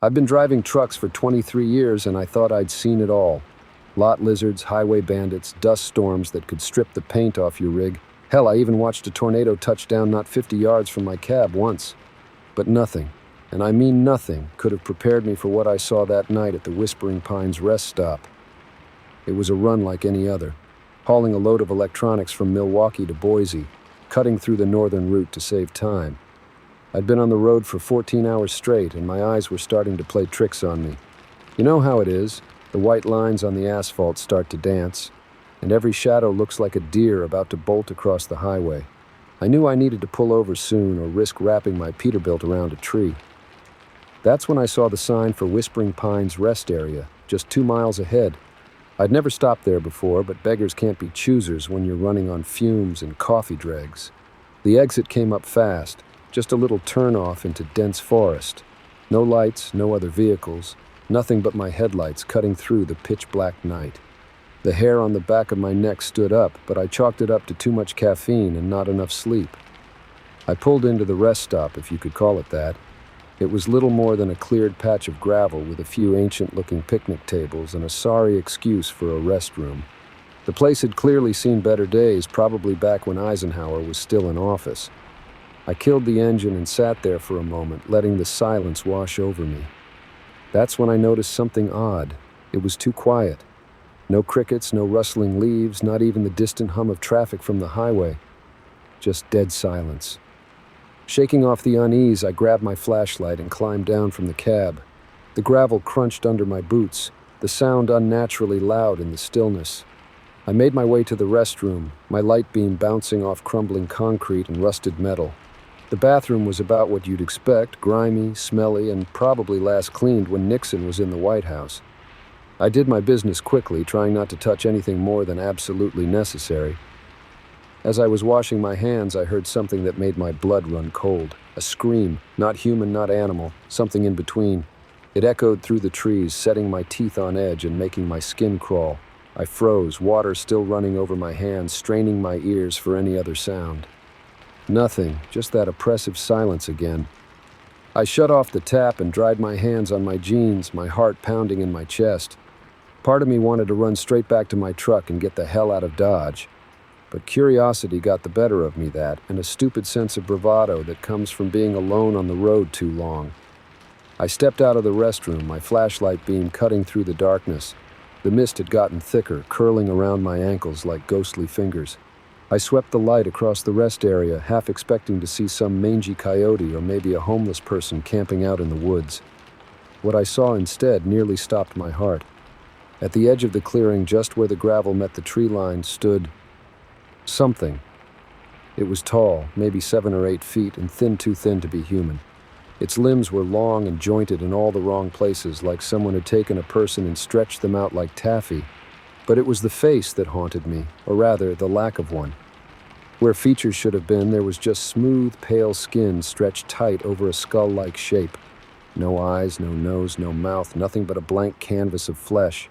I've been driving trucks for 23 years and I thought I'd seen it all. Lot lizards, highway bandits, dust storms that could strip the paint off your rig. Hell, I even watched a tornado touch down not 50 yards from my cab once. But nothing, and I mean nothing, could have prepared me for what I saw that night at the Whispering Pines rest stop. It was a run like any other, hauling a load of electronics from Milwaukee to Boise, cutting through the northern route to save time. I'd been on the road for 14 hours straight, and my eyes were starting to play tricks on me. You know how it is. The white lines on the asphalt start to dance, and every shadow looks like a deer about to bolt across the highway. I knew I needed to pull over soon or risk wrapping my Peterbilt around a tree. That's when I saw the sign for Whispering Pines Rest Area, just 2 miles ahead. I'd never stopped there before, but beggars can't be choosers when you're running on fumes and coffee dregs. The exit came up fast, just a little turn-off into dense forest. No lights, no other vehicles, nothing but my headlights cutting through the pitch-black night. The hair on the back of my neck stood up, but I chalked it up to too much caffeine and not enough sleep. I pulled into the rest stop, if you could call it that. It was little more than a cleared patch of gravel with a few ancient-looking picnic tables and a sorry excuse for a restroom. The place had clearly seen better days, probably back when Eisenhower was still in office. I killed the engine and sat there for a moment, letting the silence wash over me. That's when I noticed something odd. It was too quiet. No crickets, no rustling leaves, not even the distant hum of traffic from the highway. Just dead silence. Shaking off the unease, I grabbed my flashlight and climbed down from the cab. The gravel crunched under my boots, the sound unnaturally loud in the stillness. I made my way to the restroom, my light beam bouncing off crumbling concrete and rusted metal. The bathroom was about what you'd expect, grimy, smelly, and probably last cleaned when Nixon was in the White House. I did my business quickly, trying not to touch anything more than absolutely necessary. As I was washing my hands, I heard something that made my blood run cold. A scream, not human, not animal, something in between. It echoed through the trees, setting my teeth on edge and making my skin crawl. I froze, water still running over my hands, straining my ears for any other sound. Nothing, just that oppressive silence again. I shut off the tap and dried my hands on my jeans, my heart pounding in my chest. Part of me wanted to run straight back to my truck and get the hell out of Dodge. But curiosity got the better of me and a stupid sense of bravado that comes from being alone on the road too long. I stepped out of the restroom, my flashlight beam cutting through the darkness. The mist had gotten thicker, curling around my ankles like ghostly fingers. I swept the light across the rest area, half expecting to see some mangy coyote or maybe a homeless person camping out in the woods. What I saw instead nearly stopped my heart. At the edge of the clearing, just where the gravel met the tree line, stood something. It was tall, maybe 7 or 8 feet, and too thin to be human. Its limbs were long and jointed in all the wrong places, like someone had taken a person and stretched them out like taffy. But it was the face that haunted me, or rather, the lack of one. Where features should have been, there was just smooth, pale skin stretched tight over a skull-like shape. No eyes, no nose, no mouth, nothing but a blank canvas of flesh.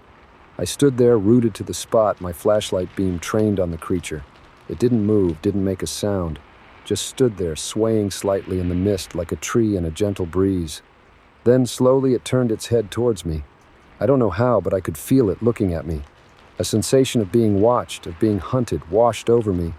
I stood there, rooted to the spot, my flashlight beam trained on the creature. It didn't move, didn't make a sound, just stood there, swaying slightly in the mist like a tree in a gentle breeze. Then, slowly, it turned its head towards me. I don't know how, but I could feel it looking at me. A sensation of being watched, of being hunted, washed over me.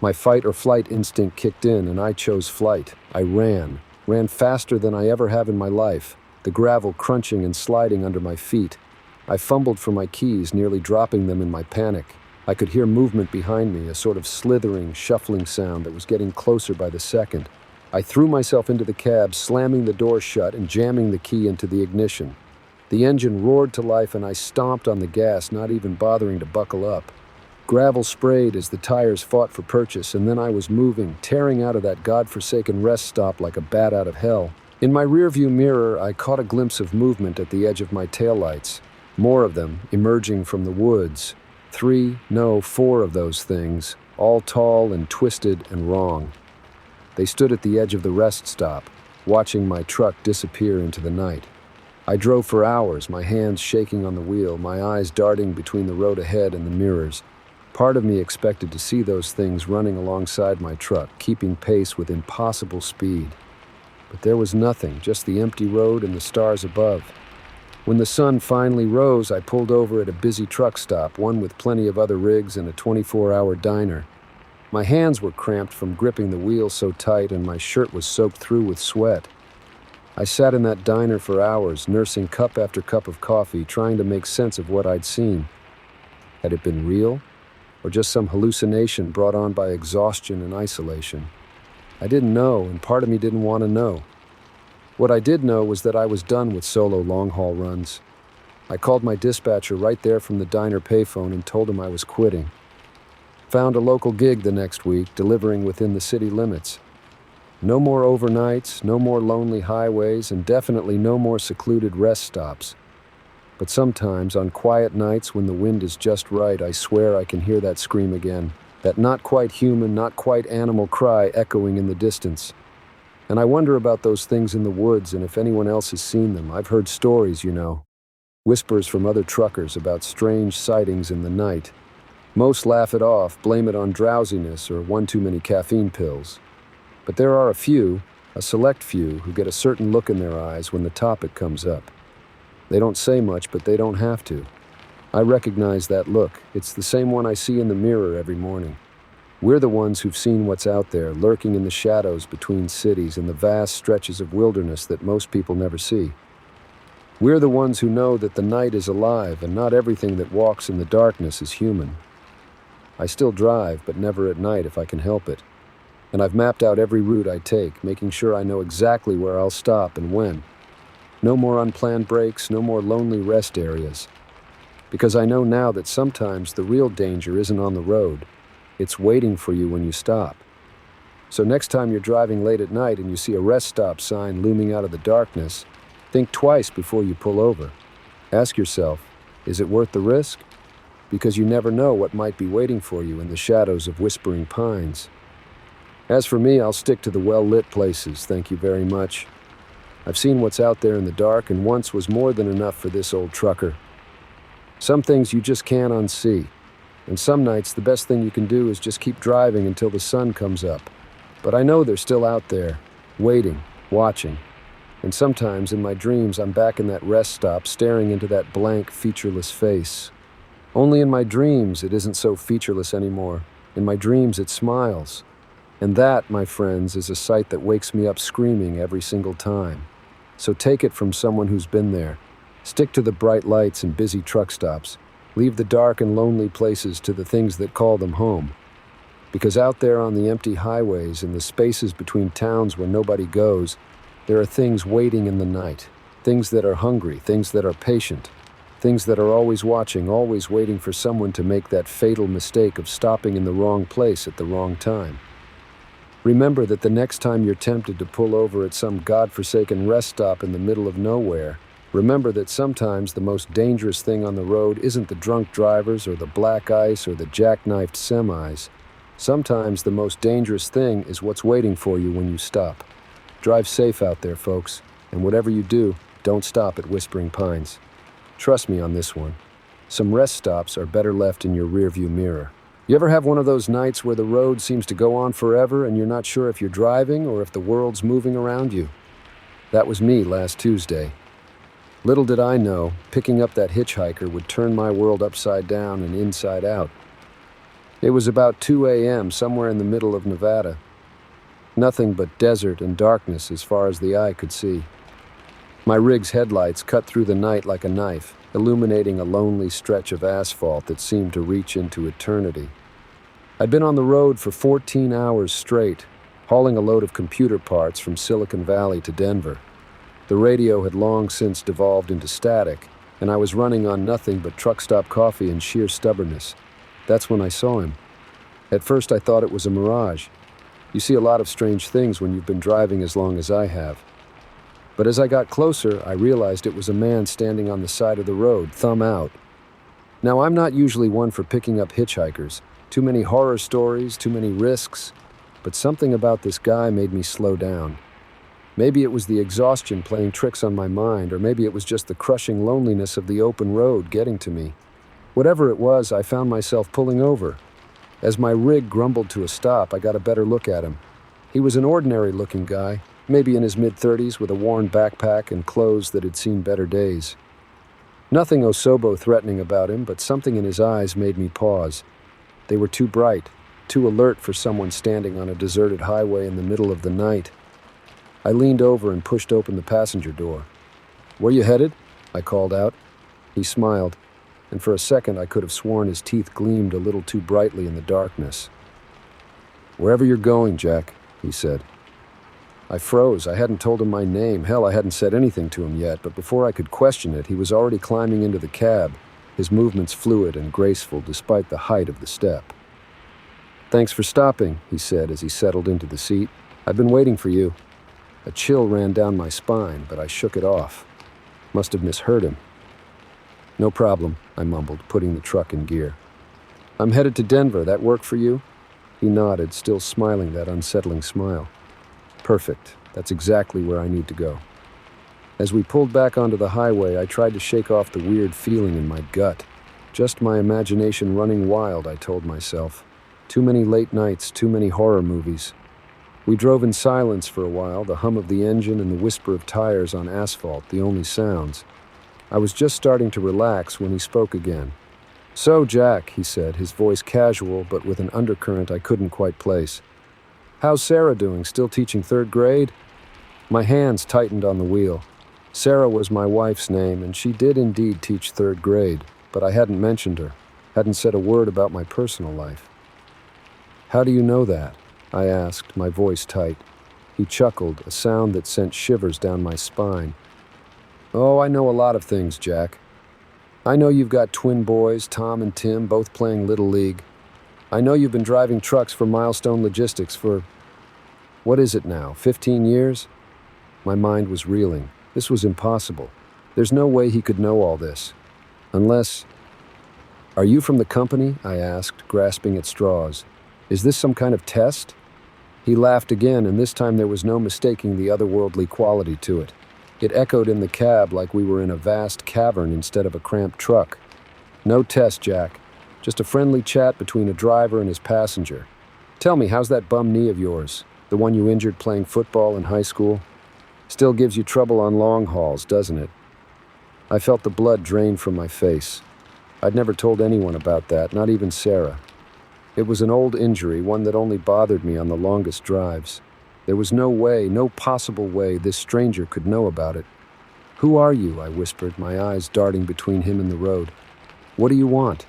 My fight or flight instinct kicked in, and I chose flight. I ran faster than I ever have in my life, the gravel crunching and sliding under my feet. I fumbled for my keys, nearly dropping them in my panic. I could hear movement behind me, a sort of slithering, shuffling sound that was getting closer by the second. I threw myself into the cab, slamming the door shut and jamming the key into the ignition. The engine roared to life and I stomped on the gas, not even bothering to buckle up. Gravel sprayed as the tires fought for purchase, and then I was moving, tearing out of that godforsaken rest stop like a bat out of hell. In my rearview mirror, I caught a glimpse of movement at the edge of my taillights. More of them, emerging from the woods. 4 of those things, all tall and twisted and wrong. They stood at the edge of the rest stop, watching my truck disappear into the night. I drove for hours, my hands shaking on the wheel, my eyes darting between the road ahead and the mirrors. Part of me expected to see those things running alongside my truck, keeping pace with impossible speed. But there was nothing, just the empty road and the stars above. When the sun finally rose, I pulled over at a busy truck stop, one with plenty of other rigs and a 24-hour diner. My hands were cramped from gripping the wheel so tight, and my shirt was soaked through with sweat. I sat in that diner for hours, nursing cup after cup of coffee, trying to make sense of what I'd seen. Had it been real, or just some hallucination brought on by exhaustion and isolation? I didn't know, and part of me didn't want to know. What I did know was that I was done with solo long-haul runs. I called my dispatcher right there from the diner payphone and told him I was quitting. Found a local gig the next week, delivering within the city limits. No more overnights, no more lonely highways, and definitely no more secluded rest stops. But sometimes, on quiet nights when the wind is just right, I swear I can hear that scream again, that not quite human, not quite animal cry echoing in the distance. And I wonder about those things in the woods and if anyone else has seen them. I've heard stories, whispers from other truckers about strange sightings in the night. Most laugh it off, blame it on drowsiness or one too many caffeine pills. But there are a select few, who get a certain look in their eyes when the topic comes up. They don't say much, but they don't have to. I recognize that look. It's the same one I see in the mirror every morning. We're the ones who've seen what's out there, lurking in the shadows between cities and the vast stretches of wilderness that most people never see. We're the ones who know that the night is alive and not everything that walks in the darkness is human. I still drive, but never at night if I can help it. And I've mapped out every route I take, making sure I know exactly where I'll stop and when. No more unplanned breaks, no more lonely rest areas. Because I know now that sometimes the real danger isn't on the road. It's waiting for you when you stop. So next time you're driving late at night and you see a rest stop sign looming out of the darkness, think twice before you pull over. Ask yourself, is it worth the risk? Because you never know what might be waiting for you in the shadows of whispering pines. As for me, I'll stick to the well-lit places, thank you very much. I've seen what's out there in the dark, and once was more than enough for this old trucker. Some things you just can't unsee. And some nights, the best thing you can do is just keep driving until the sun comes up. But I know they're still out there, waiting, watching. And sometimes in my dreams, I'm back in that rest stop, staring into that blank, featureless face. Only in my dreams, it isn't so featureless anymore. In my dreams, it smiles. And that, my friends, is a sight that wakes me up screaming every single time. So take it from someone who's been there. Stick to the bright lights and busy truck stops. Leave the dark and lonely places to the things that call them home. Because out there on the empty highways, in the spaces between towns where nobody goes, there are things waiting in the night. Things that are hungry, things that are patient, things that are always watching, always waiting for someone to make that fatal mistake of stopping in the wrong place at the wrong time. Remember that the next time you're tempted to pull over at some godforsaken rest stop in the middle of nowhere, remember that sometimes the most dangerous thing on the road isn't the drunk drivers or the black ice or the jackknifed semis. Sometimes the most dangerous thing is what's waiting for you when you stop. Drive safe out there, folks, and whatever you do, don't stop at Whispering Pines. Trust me on this one. Some rest stops are better left in your rearview mirror. You ever have one of those nights where the road seems to go on forever and you're not sure if you're driving or if the world's moving around you? That was me last Tuesday. Little did I know, picking up that hitchhiker would turn my world upside down and inside out. It was about 2 a.m., somewhere in the middle of Nevada. Nothing but desert and darkness as far as the eye could see. My rig's headlights cut through the night like a knife, illuminating a lonely stretch of asphalt that seemed to reach into eternity. I'd been on the road for 14 hours straight, hauling a load of computer parts from Silicon Valley to Denver. The radio had long since devolved into static, and I was running on nothing but truck stop coffee and sheer stubbornness. That's when I saw him. At first I thought it was a mirage. You see a lot of strange things when you've been driving as long as I have. But as I got closer, I realized it was a man standing on the side of the road, thumb out. Now, I'm not usually one for picking up hitchhikers. Too many horror stories, too many risks. But something about this guy made me slow down. Maybe it was the exhaustion playing tricks on my mind, or maybe it was just the crushing loneliness of the open road getting to me. Whatever it was, I found myself pulling over. As my rig grumbled to a stop, I got a better look at him. He was an ordinary-looking guy, maybe in his mid-30s with a worn backpack and clothes that had seen better days. Nothing Osobo threatening about him, but something in his eyes made me pause. They were too bright, too alert for someone standing on a deserted highway in the middle of the night. I leaned over and pushed open the passenger door. "Where you headed?" I called out. He smiled, and for a second I could have sworn his teeth gleamed a little too brightly in the darkness. "Wherever you're going, Jack," he said. I froze. I hadn't told him my name. Hell, I hadn't said anything to him yet, but before I could question it, he was already climbing into the cab, his movements fluid and graceful despite the height of the step. "Thanks for stopping," he said as he settled into the seat. "I've been waiting for you." A chill ran down my spine, but I shook it off. Must have misheard him. "No problem," I mumbled, putting the truck in gear. "I'm headed to Denver. That work for you?" He nodded, still smiling that unsettling smile. "Perfect. That's exactly where I need to go." As we pulled back onto the highway, I tried to shake off the weird feeling in my gut. Just my imagination running wild, I told myself. Too many late nights, too many horror movies. We drove in silence for a while, the hum of the engine and the whisper of tires on asphalt, the only sounds. I was just starting to relax when he spoke again. "So, Jack," he said, his voice casual but with an undercurrent I couldn't quite place. "How's Sarah doing? Still teaching 3rd grade?" My hands tightened on the wheel. Sarah was my wife's name, and she did indeed teach 3rd grade, but I hadn't mentioned her, hadn't said a word about my personal life. "How do you know that?" I asked, my voice tight. He chuckled, a sound that sent shivers down my spine. "Oh, I know a lot of things, Jack. I know you've got twin boys, Tom and Tim, both playing Little League. I know you've been driving trucks for Milestone Logistics for, what is it now, 15 years? My mind was reeling. This was impossible. There's no way he could know all this. Unless... "Are you from the company?" I asked, grasping at straws. "Is this some kind of test?" He laughed again, and this time there was no mistaking the otherworldly quality to it. It echoed in the cab like we were in a vast cavern instead of a cramped truck. "No test, Jack. Just a friendly chat between a driver and his passenger. Tell me, how's that bum knee of yours? The one you injured playing football in high school? Still gives you trouble on long hauls, doesn't it?" I felt the blood drain from my face. I'd never told anyone about that, not even Sarah. It was an old injury, one that only bothered me on the longest drives. There was no way, no possible way, this stranger could know about it. "Who are you?" I whispered, my eyes darting between him and the road. "What do you want?"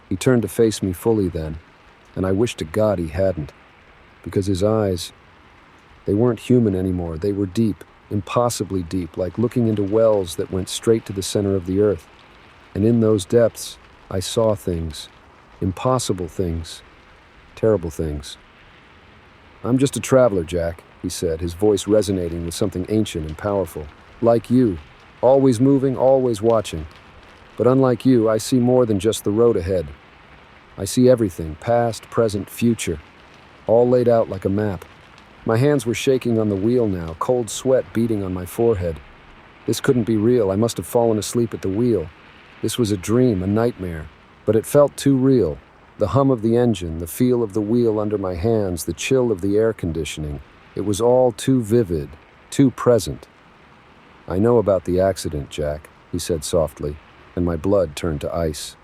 He turned to face me fully then, and I wished to God he hadn't, because his eyes, they weren't human anymore. They were deep, impossibly deep, like looking into wells that went straight to the center of the earth. And in those depths, I saw things. Impossible things. Terrible things. "I'm just a traveler, Jack," he said, his voice resonating with something ancient and powerful. "Like you, always moving, always watching. But unlike you, I see more than just the road ahead. I see everything, past, present, future, all laid out like a map." My hands were shaking on the wheel now, cold sweat beating on my forehead. This couldn't be real. I must have fallen asleep at the wheel. This was a dream, a nightmare. But it felt too real. The hum of the engine, the feel of the wheel under my hands, the chill of the air conditioning. It was all too vivid, too present. "I know about the accident, Jack," he said softly, and my blood turned to ice.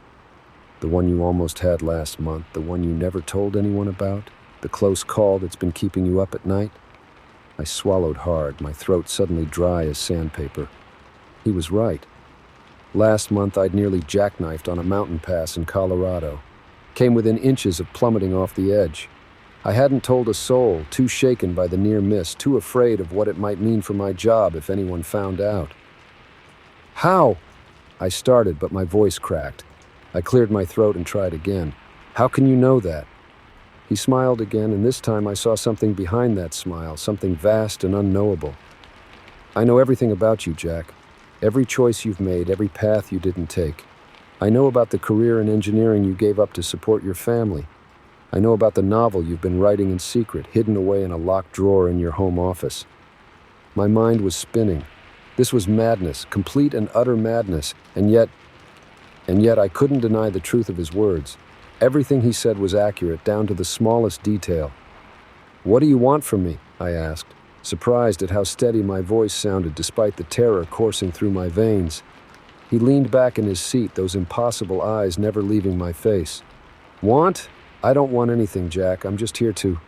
"The one you almost had last month, the one you never told anyone about, the close call that's been keeping you up at night?" I swallowed hard, my throat suddenly dry as sandpaper. He was right. Last month, I'd nearly jackknifed on a mountain pass in Colorado. Came within inches of plummeting off the edge. I hadn't told a soul, too shaken by the near miss, too afraid of what it might mean for my job if anyone found out. "How?" I started, but my voice cracked. I cleared my throat and tried again. "How can you know that?" He smiled again, and this time I saw something behind that smile, something vast and unknowable. "I know everything about you, Jack. Every choice you've made, every path you didn't take. I know about the career in engineering you gave up to support your family. I know about the novel you've been writing in secret, hidden away in a locked drawer in your home office." My mind was spinning. This was madness, complete and utter madness, and yet I couldn't deny the truth of his words. Everything he said was accurate, down to the smallest detail. "What do you want from me?" I asked. surprised at how steady my voice sounded despite the terror coursing through my veins. He leaned back in his seat, those impossible eyes never leaving my face. Want? I don't want anything, Jack. I'm just here to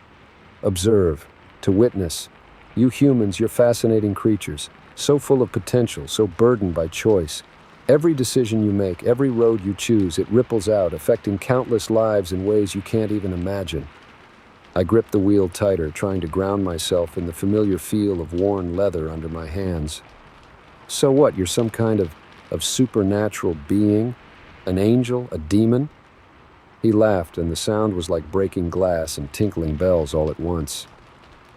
observe, to witness. You humans, you're fascinating creatures, so full of potential, so burdened by choice. Every decision you make, every road you choose, it ripples out, affecting countless lives in ways you can't even imagine. I gripped the wheel tighter, trying to ground myself in the familiar feel of worn leather under my hands. So what, you're some kind of supernatural being? An angel? A demon? He laughed, and the sound was like breaking glass and tinkling bells all at once.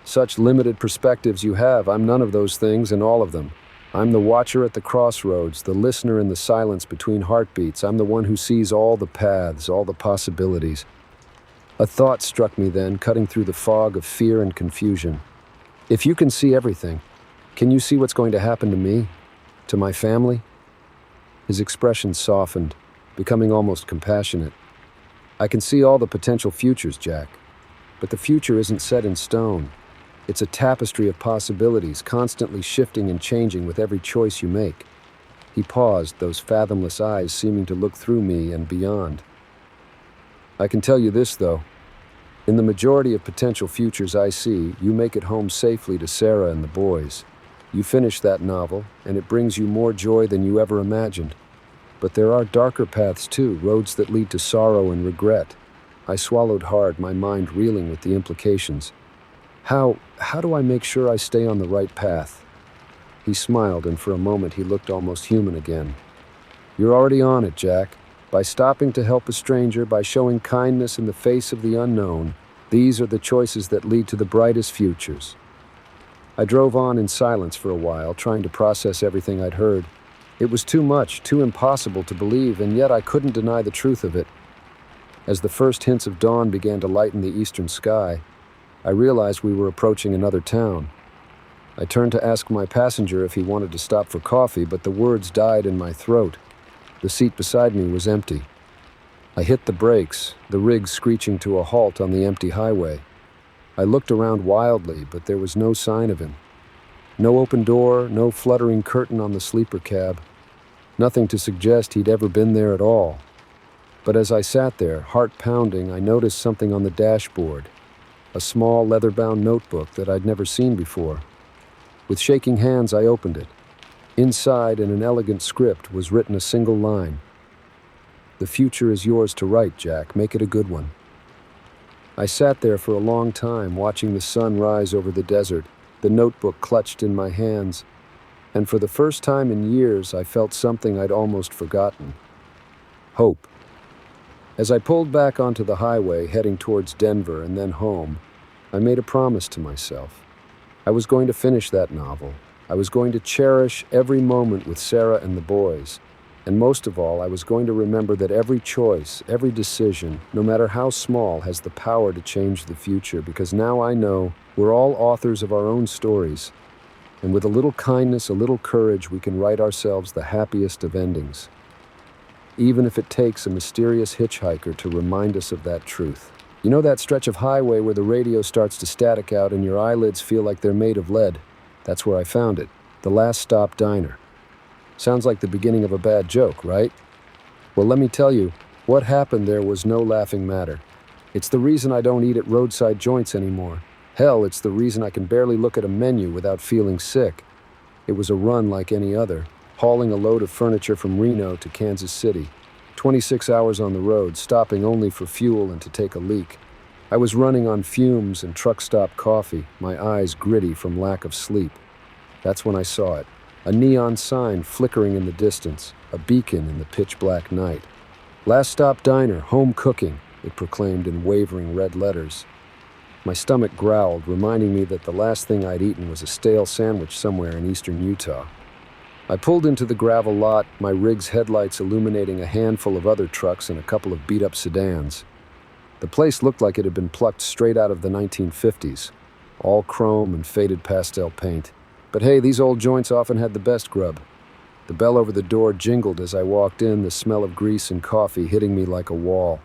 Such limited perspectives you have. I'm none of those things and all of them. I'm the watcher at the crossroads, the listener in the silence between heartbeats. I'm the one who sees all the paths, all the possibilities. A thought struck me then, cutting through the fog of fear and confusion. If you can see everything, can you see what's going to happen to me? To my family? His expression softened, becoming almost compassionate. I can see all the potential futures, Jack. But the future isn't set in stone. It's a tapestry of possibilities, constantly shifting and changing with every choice you make. He paused, those fathomless eyes seeming to look through me and beyond. I can tell you this, though. In the majority of potential futures I see, you make it home safely to Sarah and the boys. You finish that novel, and it brings you more joy than you ever imagined. But there are darker paths too, roads that lead to sorrow and regret. I swallowed hard, my mind reeling with the implications. How do I make sure I stay on the right path? He smiled, and for a moment he looked almost human again. You're already on it, Jack. By stopping to help a stranger, by showing kindness in the face of the unknown, these are the choices that lead to the brightest futures. I drove on in silence for a while, trying to process everything I'd heard. It was too much, too impossible to believe, and yet I couldn't deny the truth of it. As the first hints of dawn began to lighten the eastern sky, I realized we were approaching another town. I turned to ask my passenger if he wanted to stop for coffee, but the words died in my throat. The seat beside me was empty. I hit the brakes, the rig screeching to a halt on the empty highway. I looked around wildly, but there was no sign of him. No open door, no fluttering curtain on the sleeper cab. Nothing to suggest he'd ever been there at all. But as I sat there, heart pounding, I noticed something on the dashboard. A small leather-bound notebook that I'd never seen before. With shaking hands, I opened it. Inside, in an elegant script, was written a single line. "The future is yours to write, Jack. Make it a good one." I sat there for a long time, watching the sun rise over the desert, the notebook clutched in my hands, and for the first time in years, I felt something I'd almost forgotten. Hope. As I pulled back onto the highway, heading towards Denver and then home, I made a promise to myself. I was going to finish that novel. I was going to cherish every moment with Sarah and the boys. And most of all, I was going to remember that every choice, every decision, no matter how small, has the power to change the future, because now I know we're all authors of our own stories. And with a little kindness, a little courage, we can write ourselves the happiest of endings. Even if it takes a mysterious hitchhiker to remind us of that truth. You know that stretch of highway where the radio starts to static out and your eyelids feel like they're made of lead? That's where I found it, the Last Stop Diner. Sounds like the beginning of a bad joke, right? Well, let me tell you, what happened there was no laughing matter. It's the reason I don't eat at roadside joints anymore. Hell, it's the reason I can barely look at a menu without feeling sick. It was a run like any other, hauling a load of furniture from Reno to Kansas City. 26 hours on the road, stopping only for fuel and to take a leak. I was running on fumes and truck stop coffee, my eyes gritty from lack of sleep. That's when I saw it. A neon sign flickering in the distance, a beacon in the pitch-black night. "Last Stop Diner, home cooking," it proclaimed in wavering red letters. My stomach growled, reminding me that the last thing I'd eaten was a stale sandwich somewhere in eastern Utah. I pulled into the gravel lot, my rig's headlights illuminating a handful of other trucks and a couple of beat-up sedans. The place looked like it had been plucked straight out of the 1950s, all chrome and faded pastel paint. But hey, these old joints often had the best grub. The bell over the door jingled as I walked in, the smell of grease and coffee hitting me like a wall.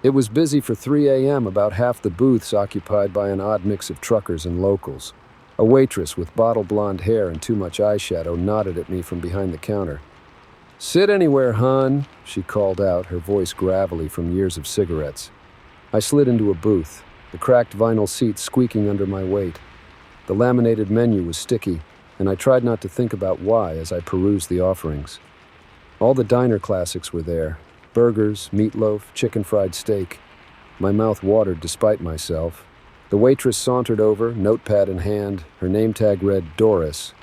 It was busy for 3 a.m., about half the booths occupied by an odd mix of truckers and locals. A waitress with bottle blonde hair and too much eyeshadow nodded at me from behind the counter. "Sit anywhere, hon," she called out, her voice gravelly from years of cigarettes. I slid into a booth, the cracked vinyl seat squeaking under my weight. The laminated menu was sticky, and I tried not to think about why as I perused the offerings. All the diner classics were there: burgers, meatloaf, chicken fried steak. My mouth watered despite myself. The waitress sauntered over, notepad in hand. Her name tag read Doris.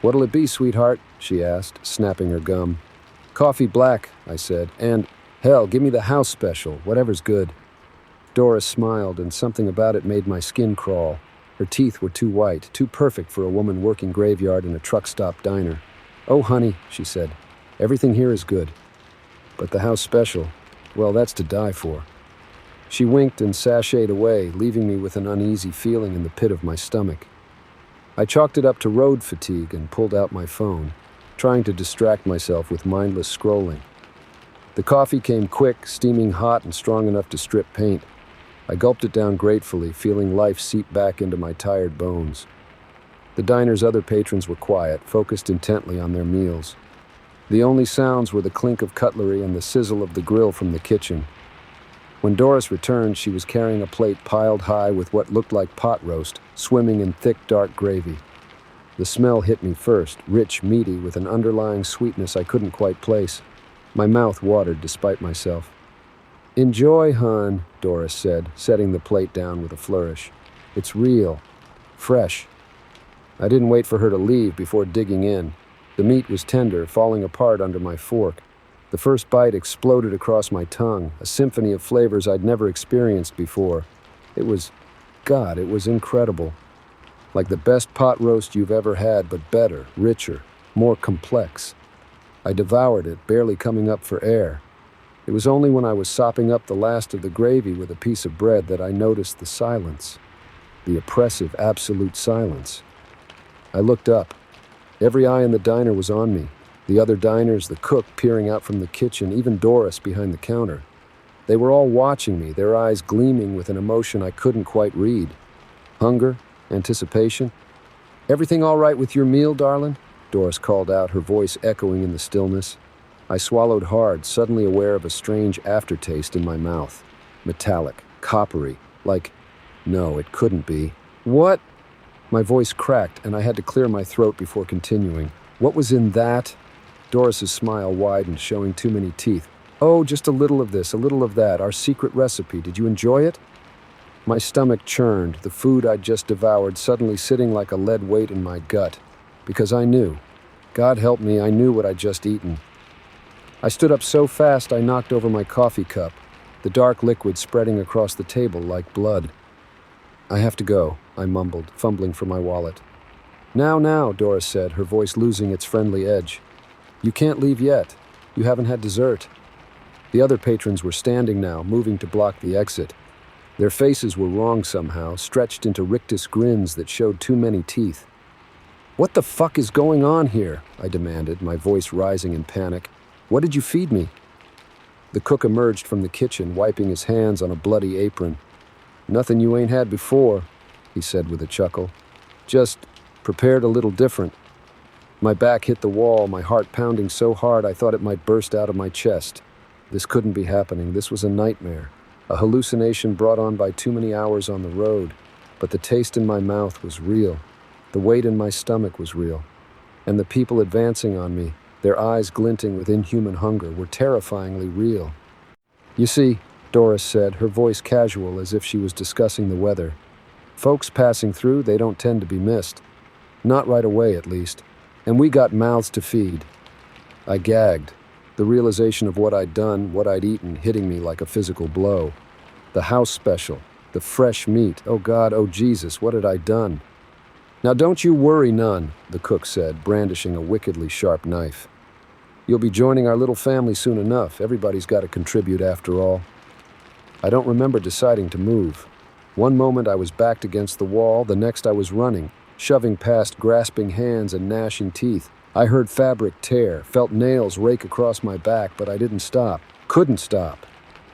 "What'll it be, sweetheart?" she asked, snapping her gum. "Coffee black," I said, "and, hell, give me the house special, whatever's good." Doris smiled, and something about it made my skin crawl. Her teeth were too white, too perfect for a woman working graveyard in a truck stop diner. "Oh, honey," she said, "everything here is good. But the house special, well, that's to die for." She winked and sashayed away, leaving me with an uneasy feeling in the pit of my stomach. I chalked it up to road fatigue and pulled out my phone, trying to distract myself with mindless scrolling. The coffee came quick, steaming hot and strong enough to strip paint. I gulped it down gratefully, feeling life seep back into my tired bones. The diner's other patrons were quiet, focused intently on their meals. The only sounds were the clink of cutlery and the sizzle of the grill from the kitchen. When Doris returned, she was carrying a plate piled high with what looked like pot roast, swimming in thick, dark gravy. The smell hit me first, rich, meaty, with an underlying sweetness I couldn't quite place. My mouth watered despite myself. "Enjoy, hon," Doris said, setting the plate down with a flourish. "It's real. Fresh." I didn't wait for her to leave before digging in. The meat was tender, falling apart under my fork. The first bite exploded across my tongue, a symphony of flavors I'd never experienced before. It was incredible. Like the best pot roast you've ever had, but better, richer, more complex. I devoured it, barely coming up for air. It was only when I was sopping up the last of the gravy with a piece of bread that I noticed the silence. The oppressive, absolute silence. I looked up. Every eye in the diner was on me. The other diners, the cook peering out from the kitchen, even Doris behind the counter. They were all watching me, their eyes gleaming with an emotion I couldn't quite read. Hunger? Anticipation? "Everything all right with your meal, darling?" Doris called out, her voice echoing in the stillness. I swallowed hard, suddenly aware of a strange aftertaste in my mouth. Metallic, coppery, no, it couldn't be. "What?" My voice cracked, and I had to clear my throat before continuing. "What was in that?" Doris's smile widened, showing too many teeth. "Oh, just a little of this, a little of that, our secret recipe. Did you enjoy it?" My stomach churned, the food I'd just devoured suddenly sitting like a lead weight in my gut. Because I knew. God help me, I knew what I'd just eaten. I stood up so fast I knocked over my coffee cup, the dark liquid spreading across the table like blood. "I have to go," I mumbled, fumbling for my wallet. Now," Doris said, her voice losing its friendly edge. "You can't leave yet. You haven't had dessert." The other patrons were standing now, moving to block the exit. Their faces were wrong somehow, stretched into rictus grins that showed too many teeth. "What the fuck is going on here?" I demanded, my voice rising in panic. "What did you feed me?" The cook emerged from the kitchen, wiping his hands on a bloody apron. "Nothing you ain't had before," he said with a chuckle. "Just prepared a little different." My back hit the wall, my heart pounding so hard I thought it might burst out of my chest. This couldn't be happening. This was a nightmare, a hallucination brought on by too many hours on the road. But the taste in my mouth was real. The weight in my stomach was real. And the people advancing on me, their eyes glinting with inhuman hunger, were terrifyingly real. "You see," Doris said, her voice casual as if she was discussing the weather, "folks passing through, they don't tend to be missed. Not right away, at least. And we got mouths to feed." I gagged, the realization of what I'd done, what I'd eaten, hitting me like a physical blow. The house special, the fresh meat. Oh God, oh Jesus, what had I done? "Now don't you worry none," the cook said, brandishing a wickedly sharp knife. "You'll be joining our little family soon enough. Everybody's got to contribute after all." I don't remember deciding to move. One moment I was backed against the wall, the next I was running, shoving past grasping hands and gnashing teeth. I heard fabric tear, felt nails rake across my back, but I didn't stop. Couldn't stop.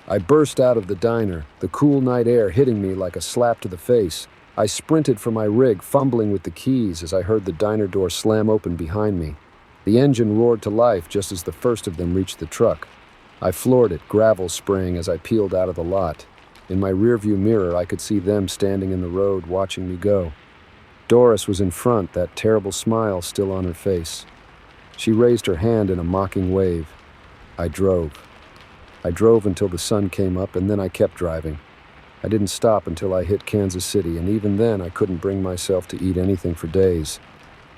I burst out of the diner, the cool night air hitting me like a slap to the face. I sprinted for my rig, fumbling with the keys as I heard the diner door slam open behind me. The engine roared to life just as the first of them reached the truck. I floored it, gravel spraying as I peeled out of the lot. In my rearview mirror, I could see them standing in the road, watching me go. Doris was in front, that terrible smile still on her face. She raised her hand in a mocking wave. I drove. I drove until the sun came up, and then I kept driving. I didn't stop until I hit Kansas City, and even then I couldn't bring myself to eat anything for days.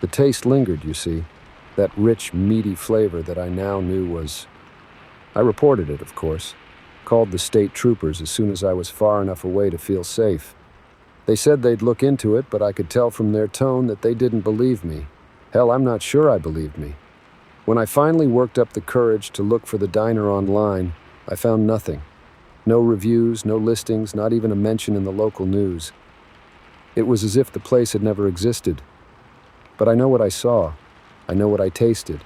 The taste lingered, you see, that rich, meaty flavor that I now knew was... I reported it, of course. Called the state troopers as soon as I was far enough away to feel safe. They said they'd look into it, but I could tell from their tone that they didn't believe me. Hell, I'm not sure I believed me. When I finally worked up the courage to look for the diner online, I found nothing. No reviews, no listings, not even a mention in the local news. It was as if the place had never existed. But I know what I saw. I know what I tasted.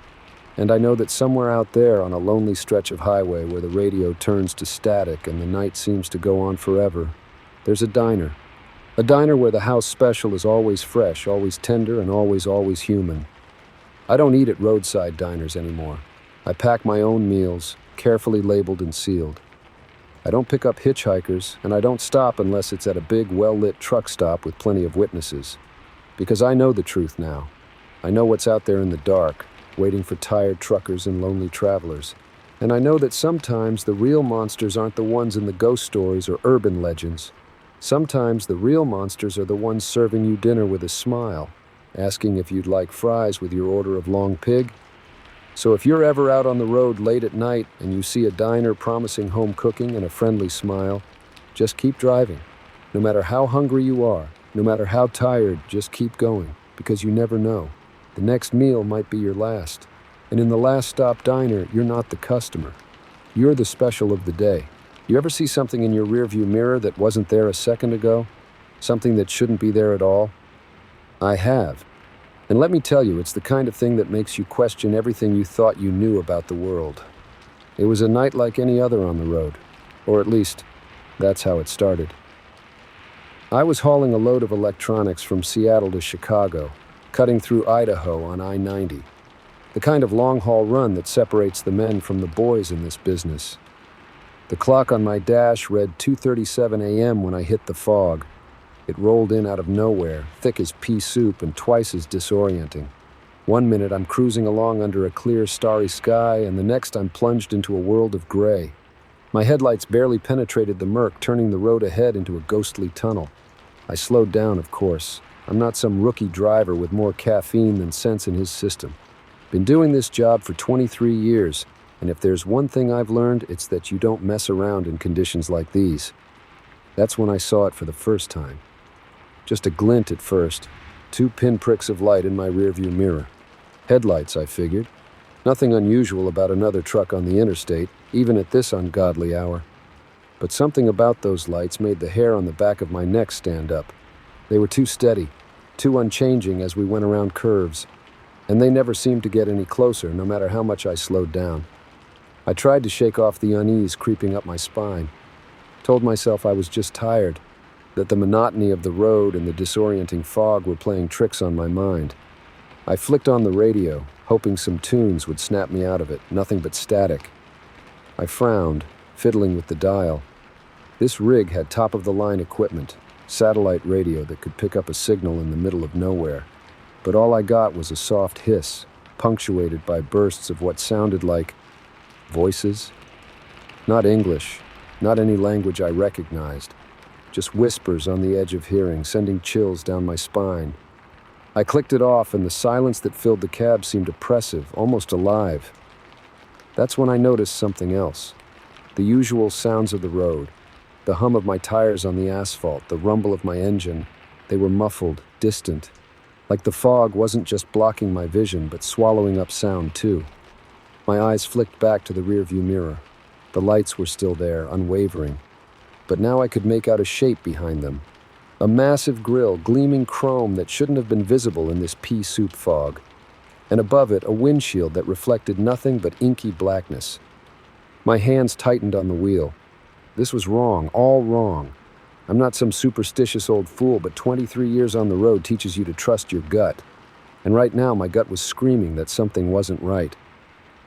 And I know that somewhere out there on a lonely stretch of highway where the radio turns to static and the night seems to go on forever, there's a diner. A diner where the house special is always fresh, always tender, and always human. I don't eat at roadside diners anymore. I pack my own meals, carefully labeled and sealed. I don't pick up hitchhikers, and I don't stop unless it's at a big, well-lit truck stop with plenty of witnesses. Because I know the truth now. I know what's out there in the dark, waiting for tired truckers and lonely travelers. And I know that sometimes the real monsters aren't the ones in the ghost stories or urban legends. Sometimes the real monsters are the ones serving you dinner with a smile, asking if you'd like fries with your order of long pig. So if you're ever out on the road late at night and you see a diner promising home cooking and a friendly smile, just keep driving. No matter how hungry you are, no matter how tired, just keep going, because you never know. The next meal might be your last. And in the last stop diner, you're not the customer. You're the special of the day. You ever see something in your rearview mirror that wasn't there a second ago? Something that shouldn't be there at all? I have. And let me tell you, it's the kind of thing that makes you question everything you thought you knew about the world. It was a night like any other on the road. Or at least, that's how it started. I was hauling a load of electronics from Seattle to Chicago, cutting through Idaho on I-90. The kind of long-haul run that separates the men from the boys in this business. The clock on my dash read 2:37 a.m. when I hit the fog. It rolled in out of nowhere, thick as pea soup and twice as disorienting. One minute I'm cruising along under a clear, starry sky, and the next I'm plunged into a world of gray. My headlights barely penetrated the murk, turning the road ahead into a ghostly tunnel. I slowed down, of course. I'm not some rookie driver with more caffeine than sense in his system. Been doing this job for 23 years, and if there's one thing I've learned, it's that you don't mess around in conditions like these. That's when I saw it for the first time. Just a glint at first, 2 pinpricks of light in my rearview mirror. Headlights, I figured. Nothing unusual about another truck on the interstate, even at this ungodly hour. But something about those lights made the hair on the back of my neck stand up. They were too steady, too unchanging as we went around curves, and they never seemed to get any closer, no matter how much I slowed down. I tried to shake off the unease creeping up my spine. Told myself I was just tired, that the monotony of the road and the disorienting fog were playing tricks on my mind. I flicked on the radio, hoping some tunes would snap me out of it, nothing but static. I frowned, fiddling with the dial. This rig had top-of-the-line equipment, satellite radio that could pick up a signal in the middle of nowhere. But all I got was a soft hiss, punctuated by bursts of what sounded like voices. Not English, not any language I recognized. Just whispers on the edge of hearing, sending chills down my spine. I clicked it off, and the silence that filled the cab seemed oppressive, almost alive. That's when I noticed something else. The usual sounds of the road, the hum of my tires on the asphalt, the rumble of my engine, they were muffled, distant. Like the fog wasn't just blocking my vision, but swallowing up sound too. My eyes flicked back to the rearview mirror. The lights were still there, unwavering. But now I could make out a shape behind them. A massive grille, gleaming chrome that shouldn't have been visible in this pea soup fog. And above it, a windshield that reflected nothing but inky blackness. My hands tightened on the wheel. This was wrong, all wrong. I'm not some superstitious old fool, but 23 years on the road teaches you to trust your gut. And right now, my gut was screaming that something wasn't right.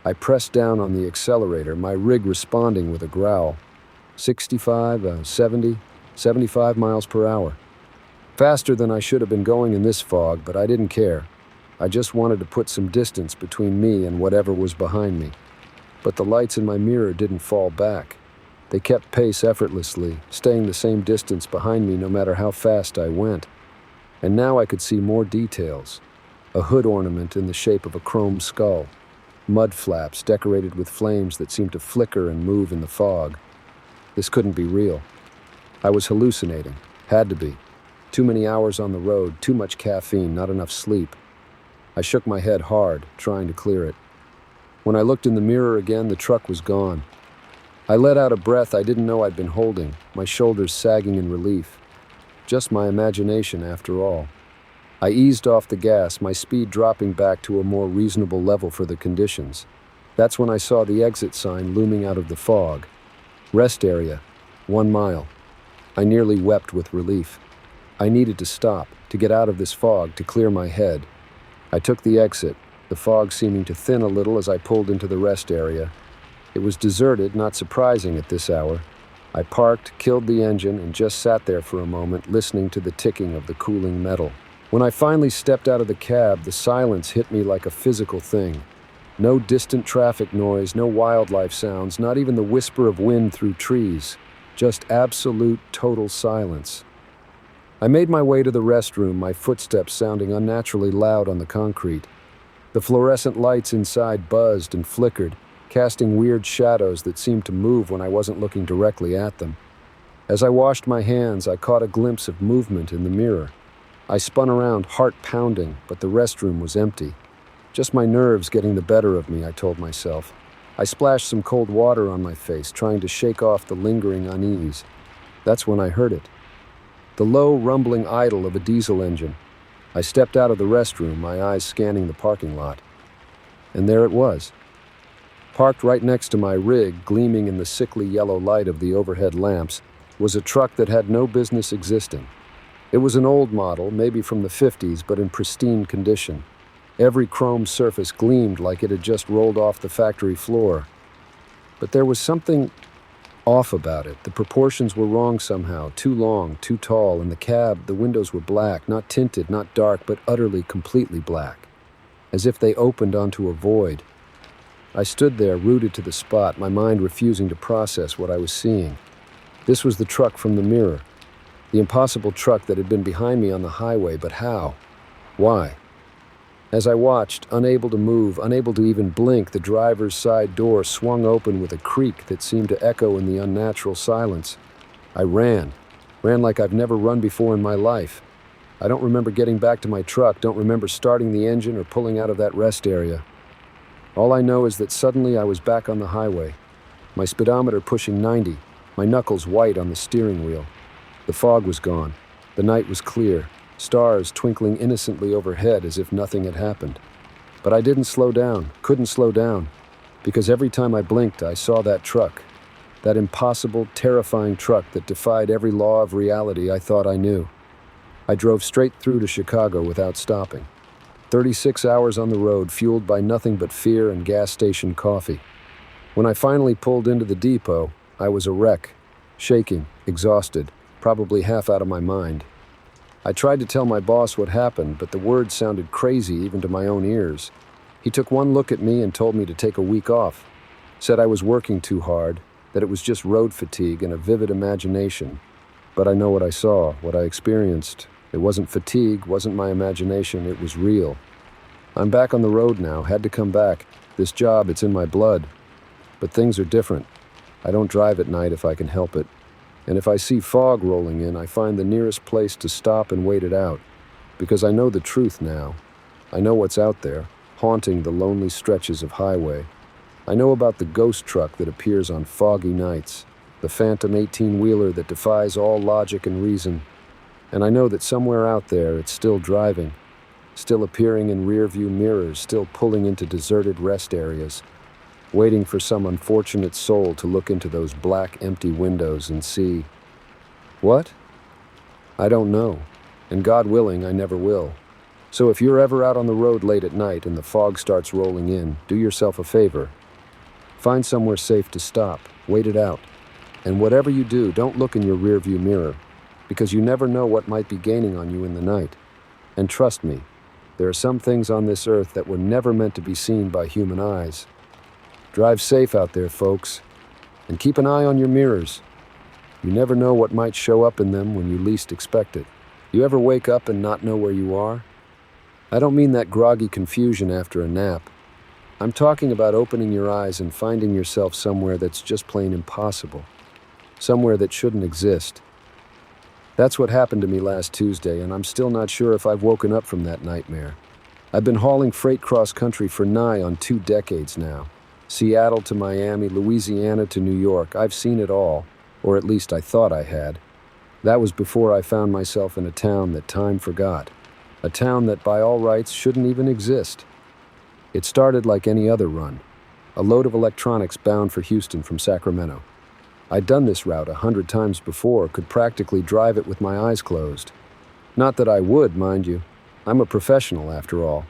I pressed down on the accelerator, my rig responding with a growl. 65, 70, 75 miles per hour. Faster than I should have been going in this fog, but I didn't care. I just wanted to put some distance between me and whatever was behind me. But the lights in my mirror didn't fall back. They kept pace effortlessly, staying the same distance behind me no matter how fast I went. And now I could see more details. A hood ornament in the shape of a chrome skull. Mud flaps decorated with flames that seemed to flicker and move in the fog. This couldn't be real. I was hallucinating. Had to be. Too many hours on the road, too much caffeine, not enough sleep. I shook my head hard, trying to clear it. When I looked in the mirror again, the truck was gone. I let out a breath I didn't know I'd been holding, my shoulders sagging in relief. Just my imagination, after all. I eased off the gas, my speed dropping back to a more reasonable level for the conditions. That's when I saw the exit sign looming out of the fog. Rest area, 1 mile. I nearly wept with relief. I needed to stop, to get out of this fog, to clear my head. I took the exit, the fog seeming to thin a little as I pulled into the rest area. It was deserted, not surprising at this hour. I parked, killed the engine, and just sat there for a moment, listening to the ticking of the cooling metal. When I finally stepped out of the cab, the silence hit me like a physical thing. No distant traffic noise, no wildlife sounds, not even the whisper of wind through trees. Just absolute, total silence. I made my way to the restroom, my footsteps sounding unnaturally loud on the concrete. The fluorescent lights inside buzzed and flickered, casting weird shadows that seemed to move when I wasn't looking directly at them. As I washed my hands, I caught a glimpse of movement in the mirror. I spun around, heart pounding, but the restroom was empty. Just my nerves getting the better of me, I told myself. I splashed some cold water on my face, trying to shake off the lingering unease. That's when I heard it. The low, rumbling idle of a diesel engine. I stepped out of the restroom, my eyes scanning the parking lot. And there it was. Parked right next to my rig, gleaming in the sickly yellow light of the overhead lamps, was a truck that had no business existing. It was an old model, maybe from the 50s, but in pristine condition. Every chrome surface gleamed like it had just rolled off the factory floor. But there was something off about it. The proportions were wrong somehow, too long, too tall, and the cab, the windows were black, not tinted, not dark, but utterly, completely black, as if they opened onto a void. I stood there, rooted to the spot, my mind refusing to process what I was seeing. This was the truck from the mirror. The impossible truck that had been behind me on the highway, but how? Why? As I watched, unable to move, unable to even blink, the driver's side door swung open with a creak that seemed to echo in the unnatural silence. I ran like I've never run before in my life. I don't remember getting back to my truck, don't remember starting the engine or pulling out of that rest area. All I know is that suddenly I was back on the highway, my speedometer pushing 90, my knuckles white on the steering wheel. The fog was gone. The night was clear, stars twinkling innocently overhead as if nothing had happened. But I didn't slow down, couldn't slow down, because every time I blinked, I saw that truck, that impossible, terrifying truck that defied every law of reality I thought I knew. I drove straight through to Chicago without stopping. 36 hours on the road, fueled by nothing but fear and gas station coffee. When I finally pulled into the depot, I was a wreck, shaking, exhausted, probably half out of my mind. I tried to tell my boss what happened, but the words sounded crazy even to my own ears. He took one look at me and told me to take a week off. Said I was working too hard, that it was just road fatigue and a vivid imagination. But I know what I saw, what I experienced. It wasn't fatigue, wasn't my imagination, it was real. I'm back on the road now, had to come back. This job, it's in my blood. But things are different. I don't drive at night if I can help it. And if I see fog rolling in, I find the nearest place to stop and wait it out. Because I know the truth now. I know what's out there, haunting the lonely stretches of highway. I know about the ghost truck that appears on foggy nights, the phantom 18-wheeler that defies all logic and reason. And I know that somewhere out there it's still driving, still appearing in rearview mirrors, still pulling into deserted rest areas, waiting for some unfortunate soul to look into those black, empty windows and see. What? I don't know, and God willing, I never will. So if you're ever out on the road late at night and the fog starts rolling in, do yourself a favor. Find somewhere safe to stop, wait it out. And whatever you do, don't look in your rearview mirror, because you never know what might be gaining on you in the night. And trust me, there are some things on this earth that were never meant to be seen by human eyes. Drive safe out there, folks, and keep an eye on your mirrors. You never know what might show up in them when you least expect it. You ever wake up and not know where you are? I don't mean that groggy confusion after a nap. I'm talking about opening your eyes and finding yourself somewhere that's just plain impossible. Somewhere that shouldn't exist. That's what happened to me last Tuesday, and I'm still not sure if I've woken up from that nightmare. I've been hauling freight cross-country for nigh on 2 decades now. Seattle to Miami, Louisiana to New York. I've seen it all, or at least I thought I had. That was before I found myself in a town that time forgot. A town that by all rights shouldn't even exist. It started like any other run. A load of electronics bound for Houston from Sacramento. I'd done this route 100 times before, could practically drive it with my eyes closed. Not that I would, mind you. I'm a professional, after all.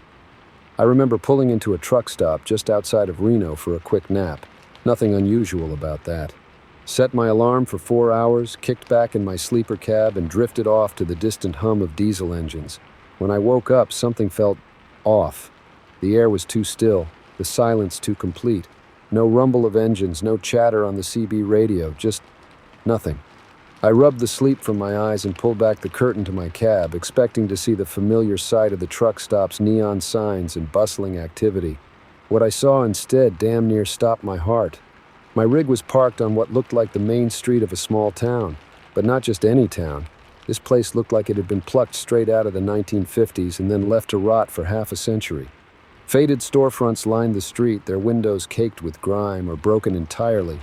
I remember pulling into a truck stop just outside of Reno for a quick nap. Nothing unusual about that. Set my alarm for 4 hours, kicked back in my sleeper cab, and drifted off to the distant hum of diesel engines. When I woke up, something felt off. The air was too still, the silence too complete. No rumble of engines, no chatter on the CB radio, just nothing. I rubbed the sleep from my eyes and pulled back the curtain to my cab, expecting to see the familiar sight of the truck stop's neon signs and bustling activity. What I saw instead damn near stopped my heart. My rig was parked on what looked like the main street of a small town, but not just any town. This place looked like it had been plucked straight out of the 1950s and then left to rot for half a century. Faded storefronts lined the street, their windows caked with grime or broken entirely.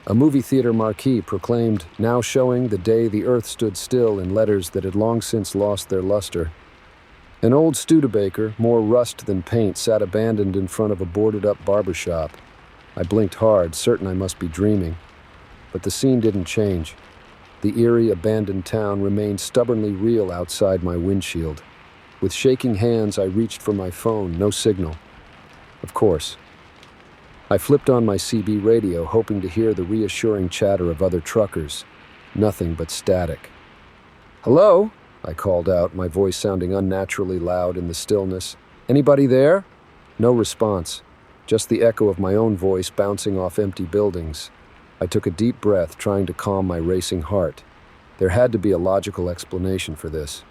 A movie theater marquee proclaimed, "Now showing the day the earth stood still," in letters that had long since lost their luster. An old Studebaker, more rust than paint, sat abandoned in front of a boarded-up barber shop. I blinked hard, certain I must be dreaming. But the scene didn't change. The eerie, abandoned town remained stubbornly real outside my windshield. With shaking hands, I reached for my phone, no signal. Of course. I flipped on my CB radio, hoping to hear the reassuring chatter of other truckers. Nothing but static. "Hello?" I called out, my voice sounding unnaturally loud in the stillness. "Anybody there?" No response, just the echo of my own voice bouncing off empty buildings. I took a deep breath, trying to calm my racing heart. There had to be a logical explanation for this.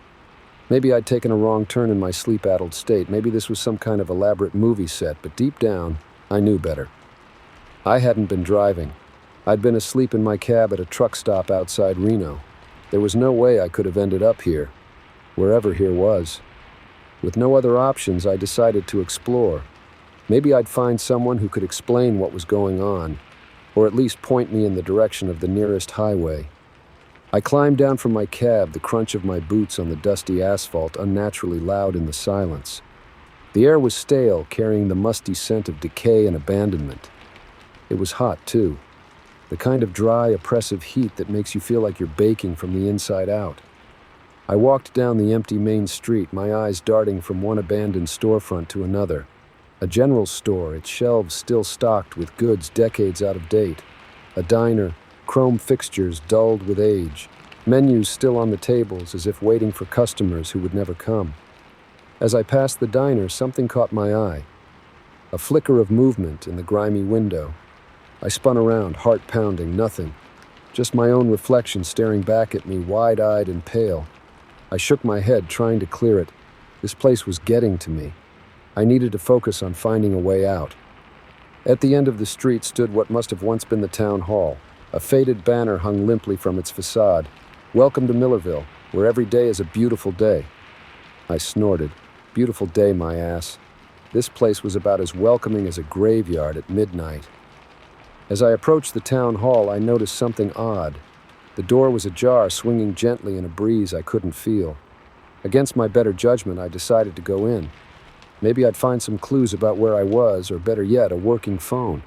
Maybe I'd taken a wrong turn in my sleep-addled state. Maybe this was some kind of elaborate movie set, but deep down, I knew better. I hadn't been driving. I'd been asleep in my cab at a truck stop outside Reno. There was no way I could have ended up here, wherever here was. With no other options, I decided to explore. Maybe I'd find someone who could explain what was going on, or at least point me in the direction of the nearest highway. I climbed down from my cab, the crunch of my boots on the dusty asphalt unnaturally loud in the silence. The air was stale, carrying the musty scent of decay and abandonment. It was hot, too. The kind of dry, oppressive heat that makes you feel like you're baking from the inside out. I walked down the empty main street, my eyes darting from one abandoned storefront to another. A general store, its shelves still stocked with goods decades out of date. A diner, chrome fixtures dulled with age. Menus still on the tables as if waiting for customers who would never come. As I passed the diner, something caught my eye. A flicker of movement in the grimy window. I spun around, heart pounding, nothing. Just my own reflection staring back at me, wide-eyed and pale. I shook my head, trying to clear it. This place was getting to me. I needed to focus on finding a way out. At the end of the street stood what must have once been the town hall. A faded banner hung limply from its facade. "Welcome to Millerville, where every day is a beautiful day." I snorted. Beautiful day, my ass. This place was about as welcoming as a graveyard at midnight. As I approached the town hall, I noticed something odd. The door was ajar, swinging gently in a breeze I couldn't feel. Against my better judgment, I decided to go in. Maybe I'd find some clues about where I was, or better yet, a working phone.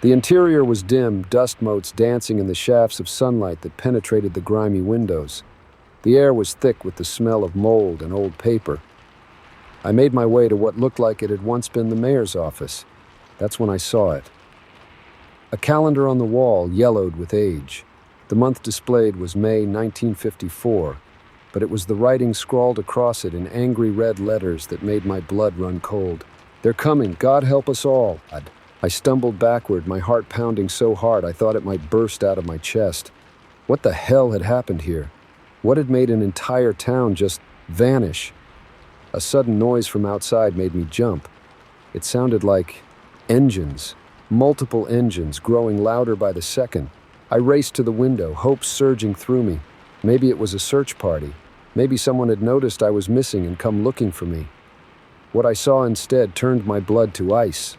The interior was dim, dust motes dancing in the shafts of sunlight that penetrated the grimy windows. The air was thick with the smell of mold and old paper. I made my way to what looked like it had once been the mayor's office. That's when I saw it. A calendar on the wall yellowed with age. The month displayed was May 1954, but it was the writing scrawled across it in angry red letters that made my blood run cold. "They're coming, God help us all." I stumbled backward, my heart pounding so hard I thought it might burst out of my chest. What the hell had happened here? What had made an entire town just vanish? A sudden noise from outside made me jump. It sounded like engines, multiple engines growing louder by the second. I raced to the window, hope surging through me. Maybe it was a search party. Maybe someone had noticed I was missing and come looking for me. What I saw instead turned my blood to ice.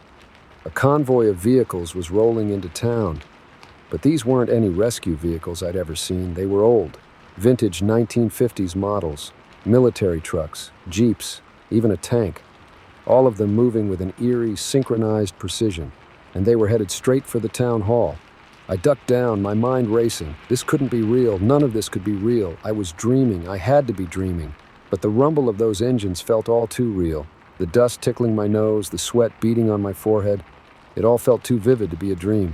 A convoy of vehicles was rolling into town. But these weren't any rescue vehicles I'd ever seen. They were old, vintage 1950s models, military trucks, jeeps, even a tank. All of them moving with an eerie, synchronized precision. And they were headed straight for the town hall. I ducked down, my mind racing. This couldn't be real. None of this could be real. I was dreaming. I had to be dreaming. But the rumble of those engines felt all too real. The dust tickling my nose, the sweat beating on my forehead. It all felt too vivid to be a dream.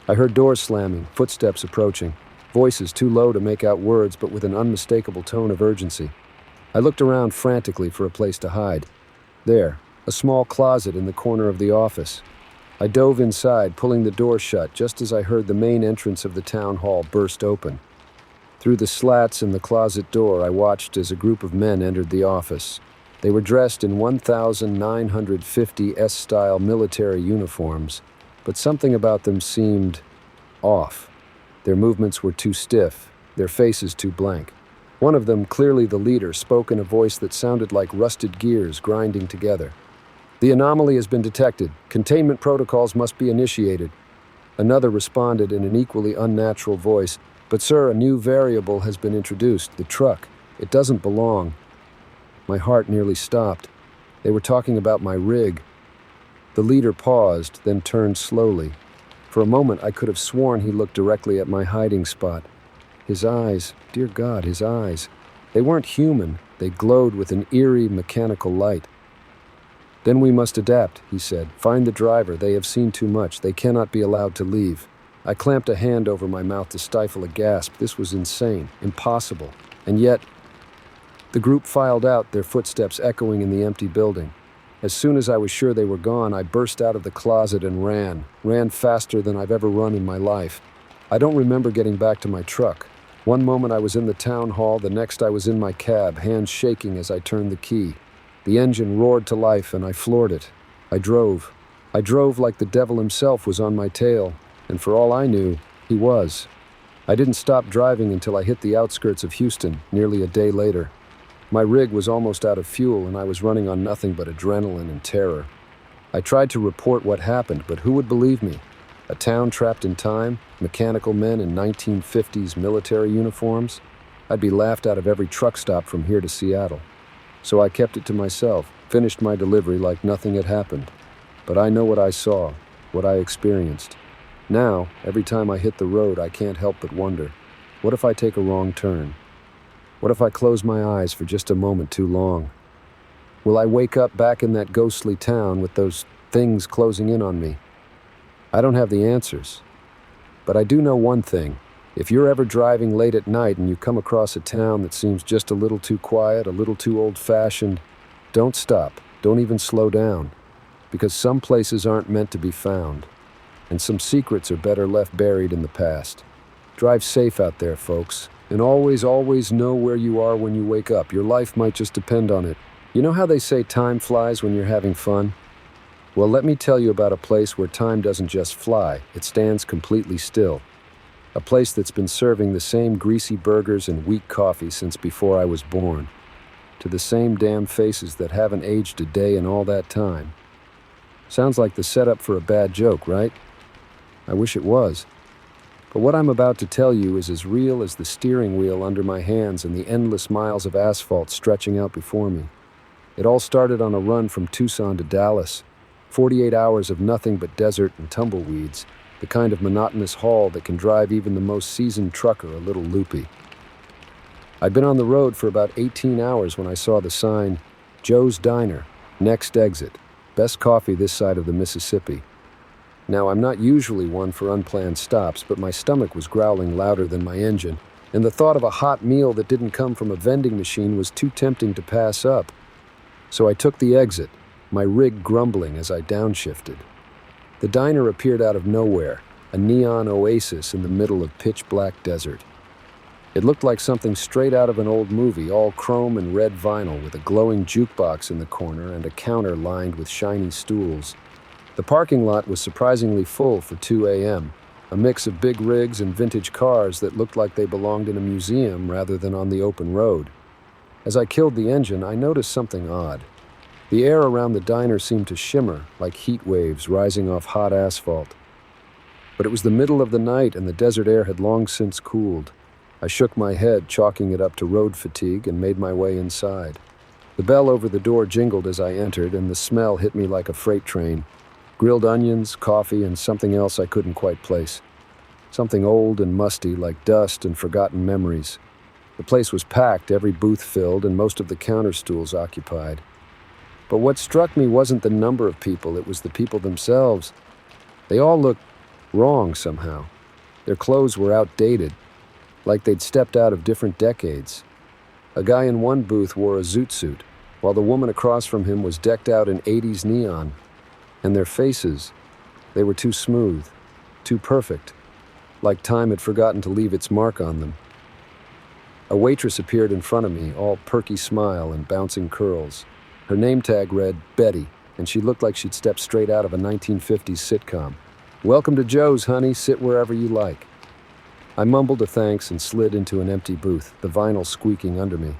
I heard doors slamming, footsteps approaching, voices too low to make out words but with an unmistakable tone of urgency. I looked around frantically for a place to hide. There, a small closet in the corner of the office. I dove inside, pulling the door shut just as I heard the main entrance of the town hall burst open. Through the slats in the closet door, I watched as a group of men entered the office. They were dressed in 1950 S-style military uniforms, but something about them seemed off. Their movements were too stiff, their faces too blank. One of them, clearly the leader, spoke in a voice that sounded like rusted gears grinding together. "The anomaly has been detected. Containment protocols must be initiated." Another responded in an equally unnatural voice, "But sir, a new variable has been introduced, the truck. It doesn't belong." My heart nearly stopped. They were talking about my rig. The leader paused, then turned slowly. For a moment, I could have sworn he looked directly at my hiding spot. His eyes, dear God, his eyes. They weren't human. They glowed with an eerie, mechanical light. "Then we must adapt," he said. "Find the driver. They have seen too much. They cannot be allowed to leave." I clamped a hand over my mouth to stifle a gasp. This was insane, impossible. And yet, the group filed out, their footsteps echoing in the empty building. As soon as I was sure they were gone, I burst out of the closet and ran faster than I've ever run in my life. I don't remember getting back to my truck. One moment I was in the town hall, the next I was in my cab, hands shaking as I turned the key. The engine roared to life and I floored it. I drove. I drove like the devil himself was on my tail, and for all I knew, he was. I didn't stop driving until I hit the outskirts of Houston, nearly a day later. My rig was almost out of fuel and I was running on nothing but adrenaline and terror. I tried to report what happened, but who would believe me? A town trapped in time, mechanical men in 1950s military uniforms? I'd be laughed out of every truck stop from here to Seattle. So I kept it to myself, finished my delivery like nothing had happened. But I know what I saw, what I experienced. Now, every time I hit the road, I can't help but wonder, what if I take a wrong turn? What if I close my eyes for just a moment too long? Will I wake up back in that ghostly town with those things closing in on me? I don't have the answers. But I do know one thing. If you're ever driving late at night and you come across a town that seems just a little too quiet, a little too old-fashioned, don't stop, don't even slow down, because some places aren't meant to be found, and some secrets are better left buried in the past. Drive safe out there, folks, and always, always know where you are when you wake up. Your life might just depend on it. You know how they say time flies when you're having fun? Well, let me tell you about a place where time doesn't just fly, it stands completely still. A place that's been serving the same greasy burgers and weak coffee since before I was born. To the same damn faces that haven't aged a day in all that time. Sounds like the setup for a bad joke, right? I wish it was. But what I'm about to tell you is as real as the steering wheel under my hands and the endless miles of asphalt stretching out before me. It all started on a run from Tucson to Dallas. 48 hours of nothing but desert and tumbleweeds. The kind of monotonous haul that can drive even the most seasoned trucker a little loopy. I'd been on the road for about 18 hours when I saw the sign, Joe's Diner, next exit, best coffee this side of the Mississippi. Now, I'm not usually one for unplanned stops, but my stomach was growling louder than my engine, and the thought of a hot meal that didn't come from a vending machine was too tempting to pass up. So I took the exit, my rig grumbling as I downshifted. The diner appeared out of nowhere, a neon oasis in the middle of pitch-black desert. It looked like something straight out of an old movie, all chrome and red vinyl with a glowing jukebox in the corner and a counter lined with shiny stools. The parking lot was surprisingly full for 2 a.m., a mix of big rigs and vintage cars that looked like they belonged in a museum rather than on the open road. As I killed the engine, I noticed something odd. The air around the diner seemed to shimmer like heat waves rising off hot asphalt. But it was the middle of the night and the desert air had long since cooled. I shook my head, chalking it up to road fatigue, and made my way inside. The bell over the door jingled as I entered, and the smell hit me like a freight train. Grilled onions, coffee, and something else I couldn't quite place. Something old and musty, like dust and forgotten memories. The place was packed, every booth filled, and most of the counter stools occupied. But what struck me wasn't the number of people, it was the people themselves. They all looked wrong somehow. Their clothes were outdated, like they'd stepped out of different decades. A guy in one booth wore a zoot suit, while the woman across from him was decked out in 80s neon. And their faces, they were too smooth, too perfect, like time had forgotten to leave its mark on them. A waitress appeared in front of me, all perky smile and bouncing curls. Her name tag read Betty, and she looked like she'd stepped straight out of a 1950s sitcom. "Welcome to Joe's, honey. Sit wherever you like." I mumbled a thanks and slid into an empty booth, the vinyl squeaking under me.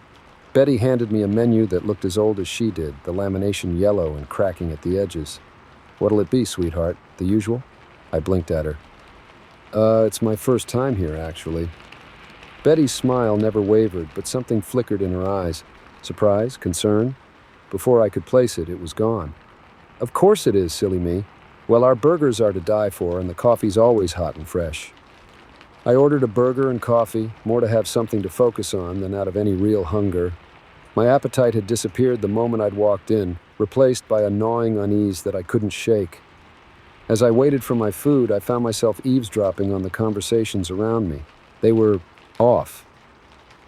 Betty handed me a menu that looked as old as she did, the lamination yellow and cracking at the edges. "What'll it be, sweetheart? The usual?" I blinked at her. It's my first time here, actually." Betty's smile never wavered, but something flickered in her eyes. Surprise? Concern? Before I could place it, it was gone. "Of course it is, silly me. Well, our burgers are to die for, and the coffee's always hot and fresh." I ordered a burger and coffee, more to have something to focus on than out of any real hunger. My appetite had disappeared the moment I'd walked in, replaced by a gnawing unease that I couldn't shake. As I waited for my food, I found myself eavesdropping on the conversations around me. They were off.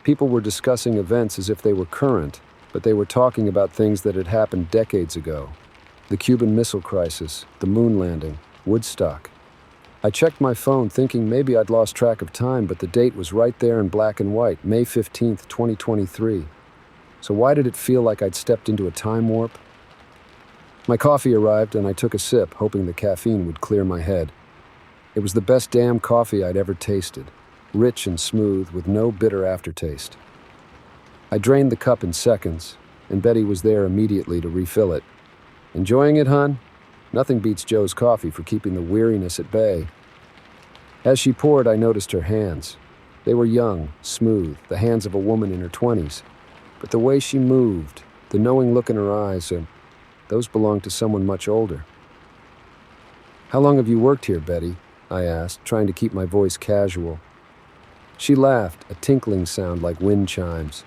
People were discussing events as if they were current, but they were talking about things that had happened decades ago. The Cuban Missile Crisis, the moon landing, Woodstock. I checked my phone thinking maybe I'd lost track of time, but the date was right there in black and white, May 15th, 2023. So why did it feel like I'd stepped into a time warp? My coffee arrived and I took a sip, hoping the caffeine would clear my head. It was the best damn coffee I'd ever tasted, rich and smooth with no bitter aftertaste. I drained the cup in seconds, and Betty was there immediately to refill it. "Enjoying it, hon? Nothing beats Joe's coffee for keeping the weariness at bay." As she poured, I noticed her hands. They were young, smooth, the hands of a woman in her 20s. But the way she moved, the knowing look in her eyes, those belonged to someone much older. "How long have you worked here, Betty?" I asked, trying to keep my voice casual. She laughed, a tinkling sound like wind chimes.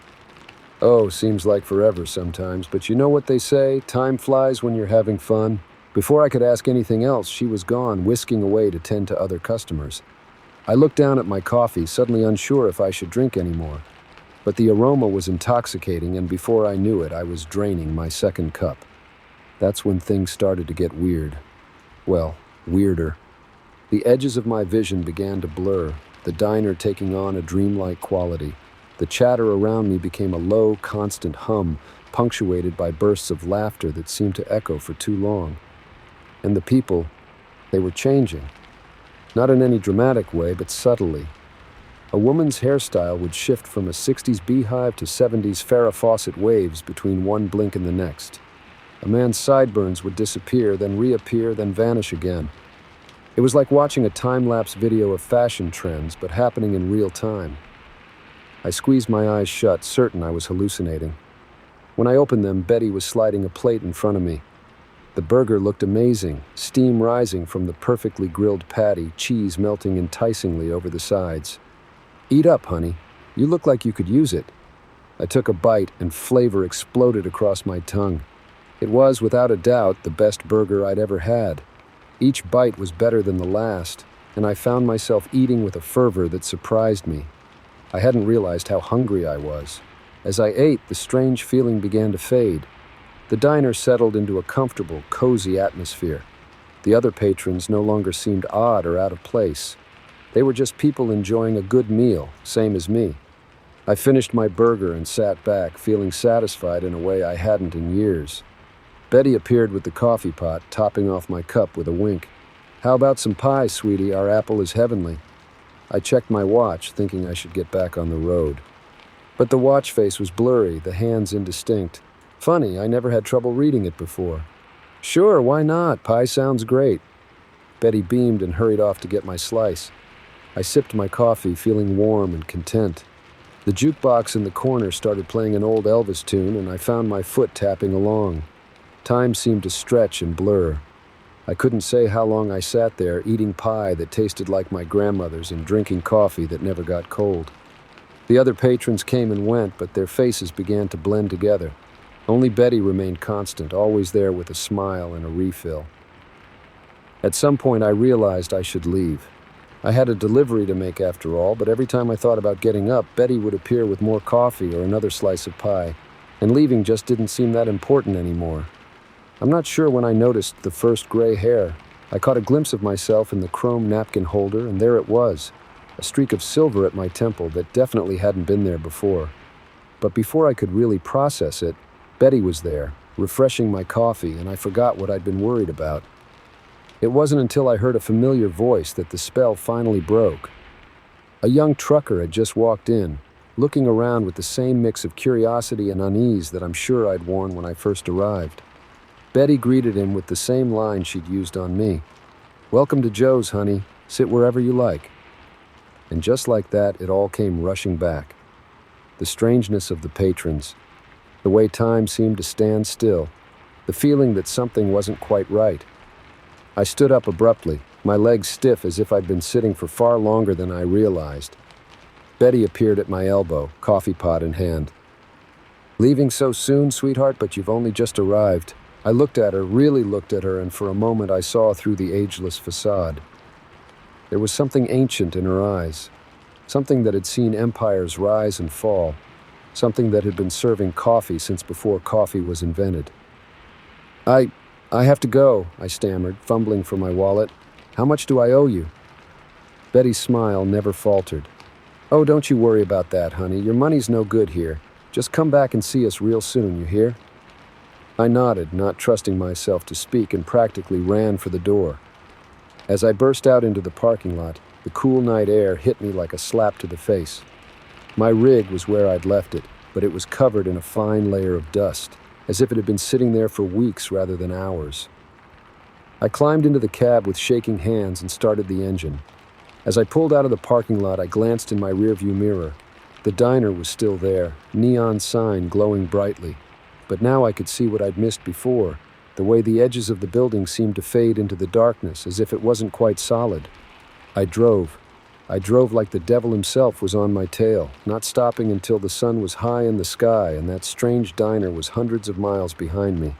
"Oh, seems like forever sometimes, but you know what they say, time flies when you're having fun." Before I could ask anything else, she was gone, whisking away to tend to other customers. I looked down at my coffee, suddenly unsure if I should drink anymore. But the aroma was intoxicating, and before I knew it, I was draining my second cup. That's when things started to get weird. Well, weirder. The edges of my vision began to blur, the diner taking on a dreamlike quality. The chatter around me became a low, constant hum, punctuated by bursts of laughter that seemed to echo for too long. And the people, they were changing. Not in any dramatic way, but subtly. A woman's hairstyle would shift from a 60s beehive to 70s Farrah Fawcett waves between one blink and the next. A man's sideburns would disappear, then reappear, then vanish again. It was like watching a time-lapse video of fashion trends, but happening in real time. I squeezed my eyes shut, certain I was hallucinating. When I opened them, Betty was sliding a plate in front of me. The burger looked amazing, steam rising from the perfectly grilled patty, cheese melting enticingly over the sides. "Eat up, honey." You look like you could use it." I took a bite, and flavor exploded across my tongue. It was, without a doubt, the best burger I'd ever had. Each bite was better than the last, and I found myself eating with a fervor that surprised me. I hadn't realized how hungry I was. As I ate, the strange feeling began to fade. The diner settled into a comfortable, cozy atmosphere. The other patrons no longer seemed odd or out of place. They were just people enjoying a good meal, same as me. I finished my burger and sat back, feeling satisfied in a way I hadn't in years. Betty appeared with the coffee pot, topping off my cup with a wink. "How about some pie, sweetie? Our apple is heavenly." I checked my watch, thinking I should get back on the road. But the watch face was blurry, the hands indistinct. Funny, I never had trouble reading it before. "Sure, why not? Pie sounds great." Betty beamed and hurried off to get my slice. I sipped my coffee, feeling warm and content. The jukebox in the corner started playing an old Elvis tune, and I found my foot tapping along. Time seemed to stretch and blur. I couldn't say how long I sat there, eating pie that tasted like my grandmother's and drinking coffee that never got cold. The other patrons came and went, but their faces began to blend together. Only Betty remained constant, always there with a smile and a refill. At some point, I realized I should leave. I had a delivery to make after all, but every time I thought about getting up, Betty would appear with more coffee or another slice of pie, and leaving just didn't seem that important anymore. I'm not sure when I noticed the first gray hair. I caught a glimpse of myself in the chrome napkin holder, and there it was, a streak of silver at my temple that definitely hadn't been there before. But before I could really process it, Betty was there, refreshing my coffee, and I forgot what I'd been worried about. It wasn't until I heard a familiar voice that the spell finally broke. A young trucker had just walked in, looking around with the same mix of curiosity and unease that I'm sure I'd worn when I first arrived. Betty greeted him with the same line she'd used on me. "Welcome to Joe's, honey. Sit wherever you like." And just like that, it all came rushing back. The strangeness of the patrons, the way time seemed to stand still, the feeling that something wasn't quite right. I stood up abruptly, my legs stiff as if I'd been sitting for far longer than I realized. Betty appeared at my elbow, coffee pot in hand. "Leaving so soon, sweetheart, but you've only just arrived." I looked at her, really looked at her, and for a moment I saw through the ageless facade. There was something ancient in her eyes, something that had seen empires rise and fall, something that had been serving coffee since before coffee was invented. I have to go," I stammered, fumbling for my wallet. "How much do I owe you?" Betty's smile never faltered. "Oh, don't you worry about that, honey. Your money's no good here. Just come back and see us real soon, you hear?" I nodded, not trusting myself to speak, and practically ran for the door. As I burst out into the parking lot, the cool night air hit me like a slap to the face. My rig was where I'd left it, but it was covered in a fine layer of dust, as if it had been sitting there for weeks rather than hours. I climbed into the cab with shaking hands and started the engine. As I pulled out of the parking lot, I glanced in my rearview mirror. The diner was still there, neon sign glowing brightly. But now I could see what I'd missed before, the way the edges of the building seemed to fade into the darkness as if it wasn't quite solid. I drove like the devil himself was on my tail, not stopping until the sun was high in the sky and that strange diner was hundreds of miles behind me.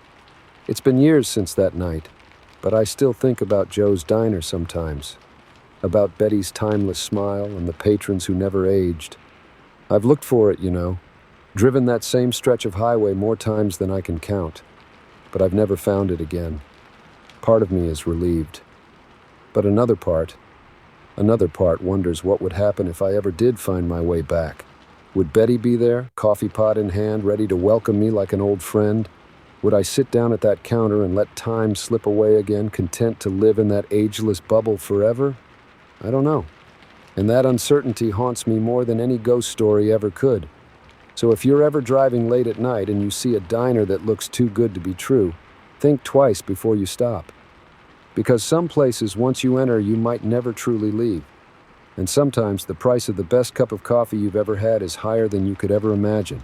It's been years since that night, but I still think about Joe's Diner sometimes, about Betty's timeless smile and the patrons who never aged. I've looked for it, you know. Driven that same stretch of highway more times than I can count, but I've never found it again. Part of me is relieved. But another part wonders what would happen if I ever did find my way back. Would Betty be there, coffee pot in hand, ready to welcome me like an old friend? Would I sit down at that counter and let time slip away again, content to live in that ageless bubble forever? I don't know. And that uncertainty haunts me more than any ghost story ever could. So if you're ever driving late at night and you see a diner that looks too good to be true, think twice before you stop. Because some places, once you enter, you might never truly leave. And sometimes the price of the best cup of coffee you've ever had is higher than you could ever imagine.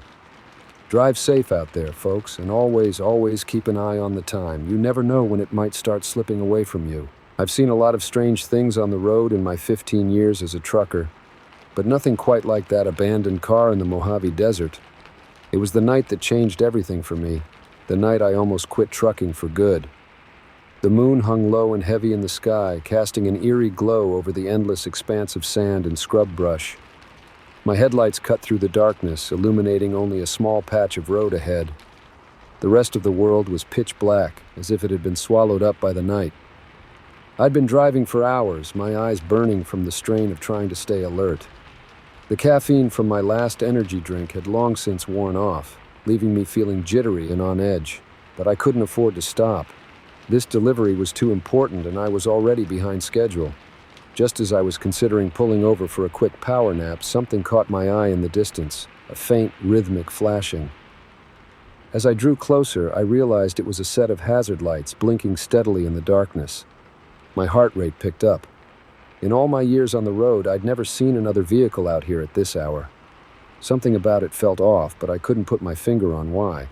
Drive safe out there, folks, and always keep an eye on the time. You never know when it might start slipping away from you. I've seen a lot of strange things on the road in my 15 years as a trucker, but nothing quite like that abandoned car in the Mojave Desert. It was the night that changed everything for me, the night I almost quit trucking for good. The moon hung low and heavy in the sky, casting an eerie glow over the endless expanse of sand and scrub brush. My headlights cut through the darkness, illuminating only a small patch of road ahead. The rest of the world was pitch black, as if it had been swallowed up by the night. I'd been driving for hours, my eyes burning from the strain of trying to stay alert. The caffeine from my last energy drink had long since worn off, leaving me feeling jittery and on edge, but I couldn't afford to stop. This delivery was too important, and I was already behind schedule. Just as I was considering pulling over for a quick power nap, something caught my eye in the distance, a faint, rhythmic flashing. As I drew closer, I realized it was a set of hazard lights blinking steadily in the darkness. My heart rate picked up. In all my years on the road, I'd never seen another vehicle out here at this hour. Something about it felt off, but I couldn't put my finger on why.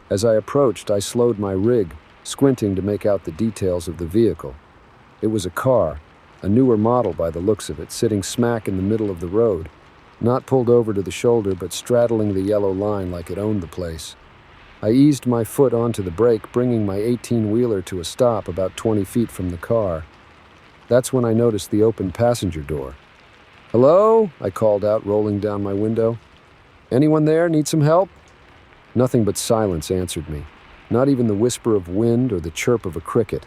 As I approached, I slowed my rig, squinting to make out the details of the vehicle. It was a car, a newer model by the looks of it, sitting smack in the middle of the road, not pulled over to the shoulder, but straddling the yellow line like it owned the place. I eased my foot onto the brake, bringing my 18-wheeler to a stop about 20 feet from the car. That's when I noticed the open passenger door. "Hello?" I called out, rolling down my window. "Anyone there? Need some help?" Nothing but silence answered me. Not even the whisper of wind or the chirp of a cricket.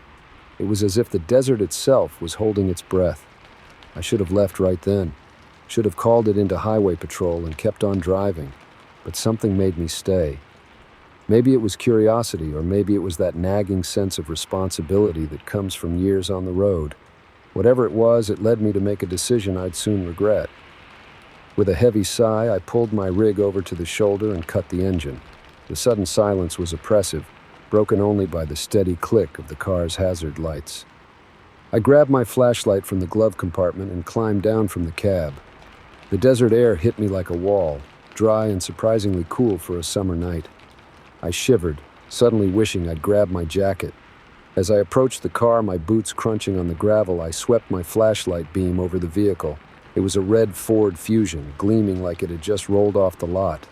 It was as if the desert itself was holding its breath. I should have left right then. Should have called it into highway patrol and kept on driving. But something made me stay. Maybe it was curiosity, or maybe it was that nagging sense of responsibility that comes from years on the road. Whatever it was, it led me to make a decision I'd soon regret. With a heavy sigh, I pulled my rig over to the shoulder and cut the engine. The sudden silence was oppressive, broken only by the steady click of the car's hazard lights. I grabbed my flashlight from the glove compartment and climbed down from the cab. The desert air hit me like a wall, dry and surprisingly cool for a summer night. I shivered, suddenly wishing I'd grabbed my jacket. As I approached the car, my boots crunching on the gravel, I swept my flashlight beam over the vehicle. It was a red Ford Fusion, gleaming like it had just rolled off the lot.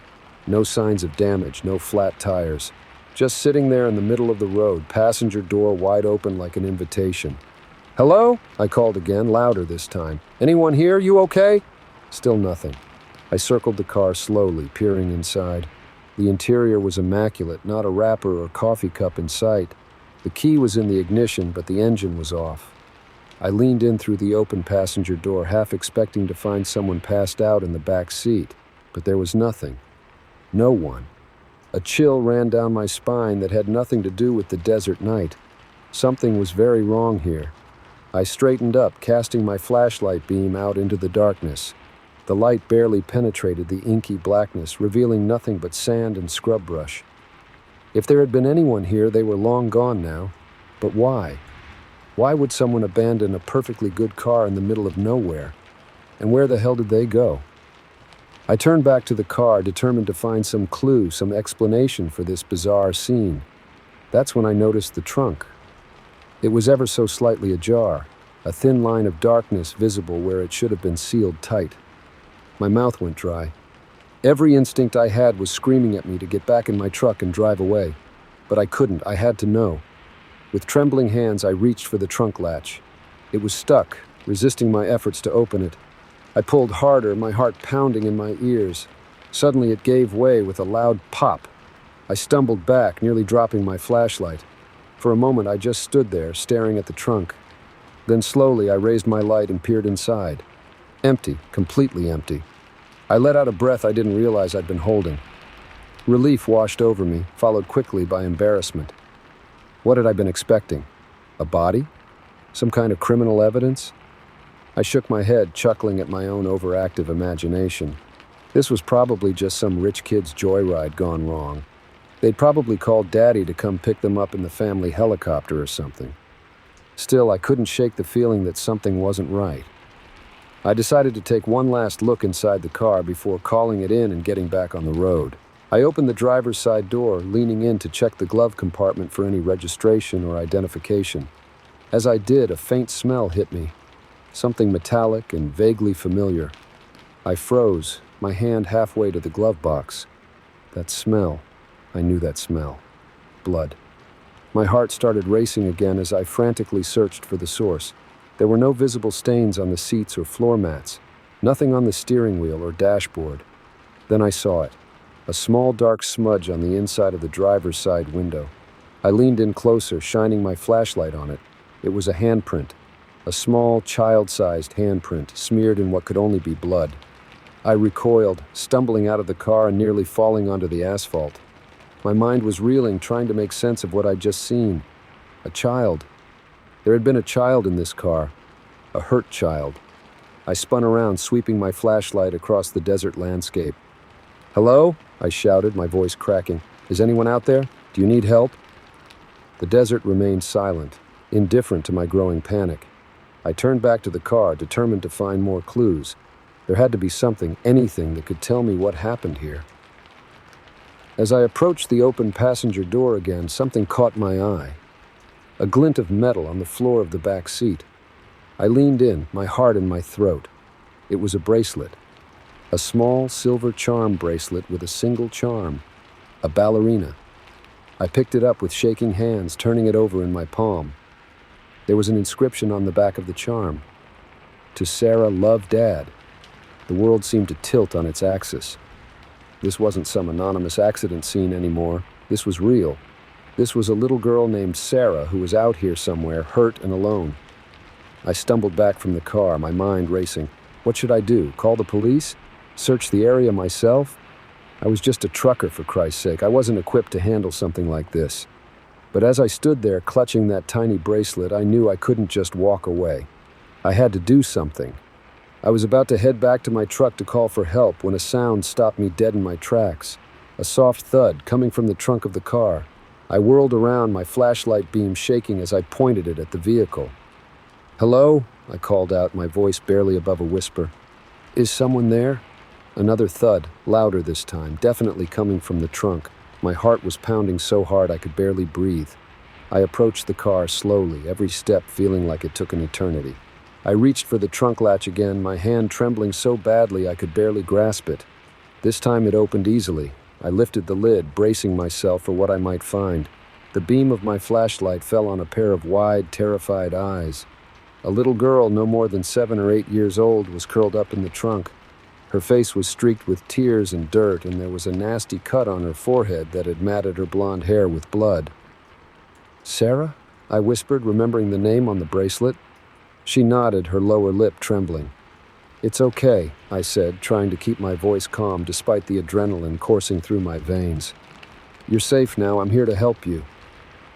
No signs of damage, no flat tires. Just sitting there in the middle of the road, passenger door wide open like an invitation. "Hello?" I called again, louder this time. "Anyone here? You okay?" Still nothing. I circled the car slowly, peering inside. The interior was immaculate, not a wrapper or coffee cup in sight. The key was in the ignition, but the engine was off. I leaned in through the open passenger door, half expecting to find someone passed out in the back seat, but there was nothing. No one. A chill ran down my spine that had nothing to do with the desert night. Something was very wrong here. I straightened up, casting my flashlight beam out into the darkness. The light barely penetrated the inky blackness, revealing nothing but sand and scrub brush. If there had been anyone here, they were long gone now. But why? Why would someone abandon a perfectly good car in the middle of nowhere? And where the hell did they go? I turned back to the car, determined to find some clue, some explanation for this bizarre scene. That's when I noticed the trunk. It was ever so slightly ajar, a thin line of darkness visible where it should have been sealed tight. My mouth went dry. Every instinct I had was screaming at me to get back in my truck and drive away. But I couldn't. I had to know. With trembling hands, I reached for the trunk latch. It was stuck, resisting my efforts to open it. I pulled harder, my heart pounding in my ears. Suddenly it gave way with a loud pop. I stumbled back, nearly dropping my flashlight. For a moment, I just stood there, staring at the trunk. Then slowly, I raised my light and peered inside. Empty, completely empty. I let out a breath I didn't realize I'd been holding. Relief washed over me, followed quickly by embarrassment. What had I been expecting? A body? Some kind of criminal evidence? I shook my head, chuckling at my own overactive imagination. This was probably just some rich kid's joyride gone wrong. They'd probably called Daddy to come pick them up in the family helicopter or something. Still, I couldn't shake the feeling that something wasn't right. I decided to take one last look inside the car before calling it in and getting back on the road. I opened the driver's side door, leaning in to check the glove compartment for any registration or identification. As I did, a faint smell hit me, something metallic and vaguely familiar. I froze, my hand halfway to the glove box. That smell. I knew that smell. Blood. My heart started racing again as I frantically searched for the source. There were no visible stains on the seats or floor mats, nothing on the steering wheel or dashboard. Then I saw it, a small dark smudge on the inside of the driver's side window. I leaned in closer, shining my flashlight on it. It was a handprint, a small, child-sized handprint, smeared in what could only be blood. I recoiled, stumbling out of the car and nearly falling onto the asphalt. My mind was reeling, trying to make sense of what I'd just seen. A child. There had been a child in this car, a hurt child. I spun around, sweeping my flashlight across the desert landscape. "Hello?" I shouted, my voice cracking. "Is anyone out there? Do you need help?" The desert remained silent, indifferent to my growing panic. I turned back to the car, determined to find more clues. There had to be something, anything that could tell me what happened here. As I approached the open passenger door again, something caught my eye. A glint of metal on the floor of the back seat. I leaned in, my heart in my throat. It was a bracelet. A small silver charm bracelet with a single charm. A ballerina. I picked it up with shaking hands, turning it over in my palm. There was an inscription on the back of the charm. To Sarah, love, Dad. The world seemed to tilt on its axis. This wasn't some anonymous accident scene anymore. This was real. This was a little girl named Sarah who was out here somewhere, hurt and alone. I stumbled back from the car, my mind racing. What should I do? Call the police? Search the area myself? I was just a trucker, for Christ's sake. I wasn't equipped to handle something like this. But as I stood there clutching that tiny bracelet, I knew I couldn't just walk away. I had to do something. I was about to head back to my truck to call for help when a sound stopped me dead in my tracks. A soft thud coming from the trunk of the car. I whirled around, my flashlight beam shaking as I pointed it at the vehicle. "Hello?" I called out, my voice barely above a whisper. "Is someone there?" Another thud, louder this time, definitely coming from the trunk. My heart was pounding so hard I could barely breathe. I approached the car slowly, every step feeling like it took an eternity. I reached for the trunk latch again, my hand trembling so badly I could barely grasp it. This time it opened easily. I lifted the lid, bracing myself for what I might find. The beam of my flashlight fell on a pair of wide, terrified eyes. A little girl, no more than 7 or 8 years old, was curled up in the trunk. Her face was streaked with tears and dirt, and there was a nasty cut on her forehead that had matted her blonde hair with blood. "Sarah?" I whispered, remembering the name on the bracelet. She nodded, her lower lip trembling. "It's okay," I said, trying to keep my voice calm despite the adrenaline coursing through my veins. "You're safe now. I'm here to help you."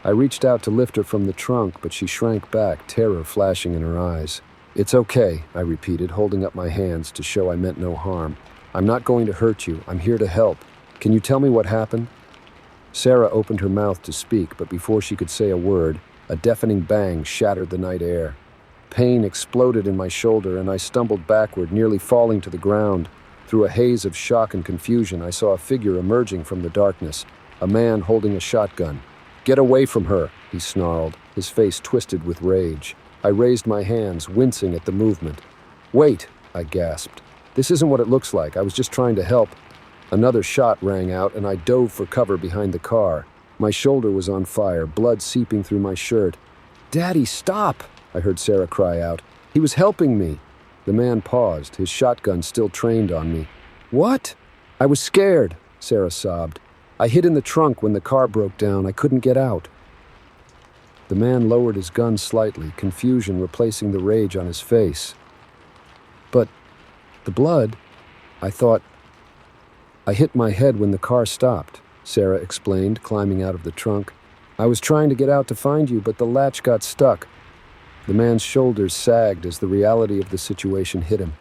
I reached out to lift her from the trunk, but she shrank back, terror flashing in her eyes. "It's okay," I repeated, holding up my hands to show I meant no harm. "I'm not going to hurt you. I'm here to help. Can you tell me what happened?" Sarah opened her mouth to speak, but before she could say a word, a deafening bang shattered the night air. Pain exploded in my shoulder, and I stumbled backward, nearly falling to the ground. Through a haze of shock and confusion, I saw a figure emerging from the darkness, a man holding a shotgun. "Get away from her," he snarled, his face twisted with rage. I raised my hands, wincing at the movement. "Wait," I gasped. "This isn't what it looks like. I was just trying to help." Another shot rang out, and I dove for cover behind the car. My shoulder was on fire, blood seeping through my shirt. "Daddy, stop!" I heard Sarah cry out. "He was helping me." The man paused, his shotgun still trained on me. "What?" "I was scared," Sarah sobbed. "I hid in the trunk when the car broke down. I couldn't get out." The man lowered his gun slightly, confusion replacing the rage on his face. "But the blood, I thought—" "I hit my head when the car stopped," Sarah explained, climbing out of the trunk. "I was trying to get out to find you, but the latch got stuck." The man's shoulders sagged as the reality of the situation hit him.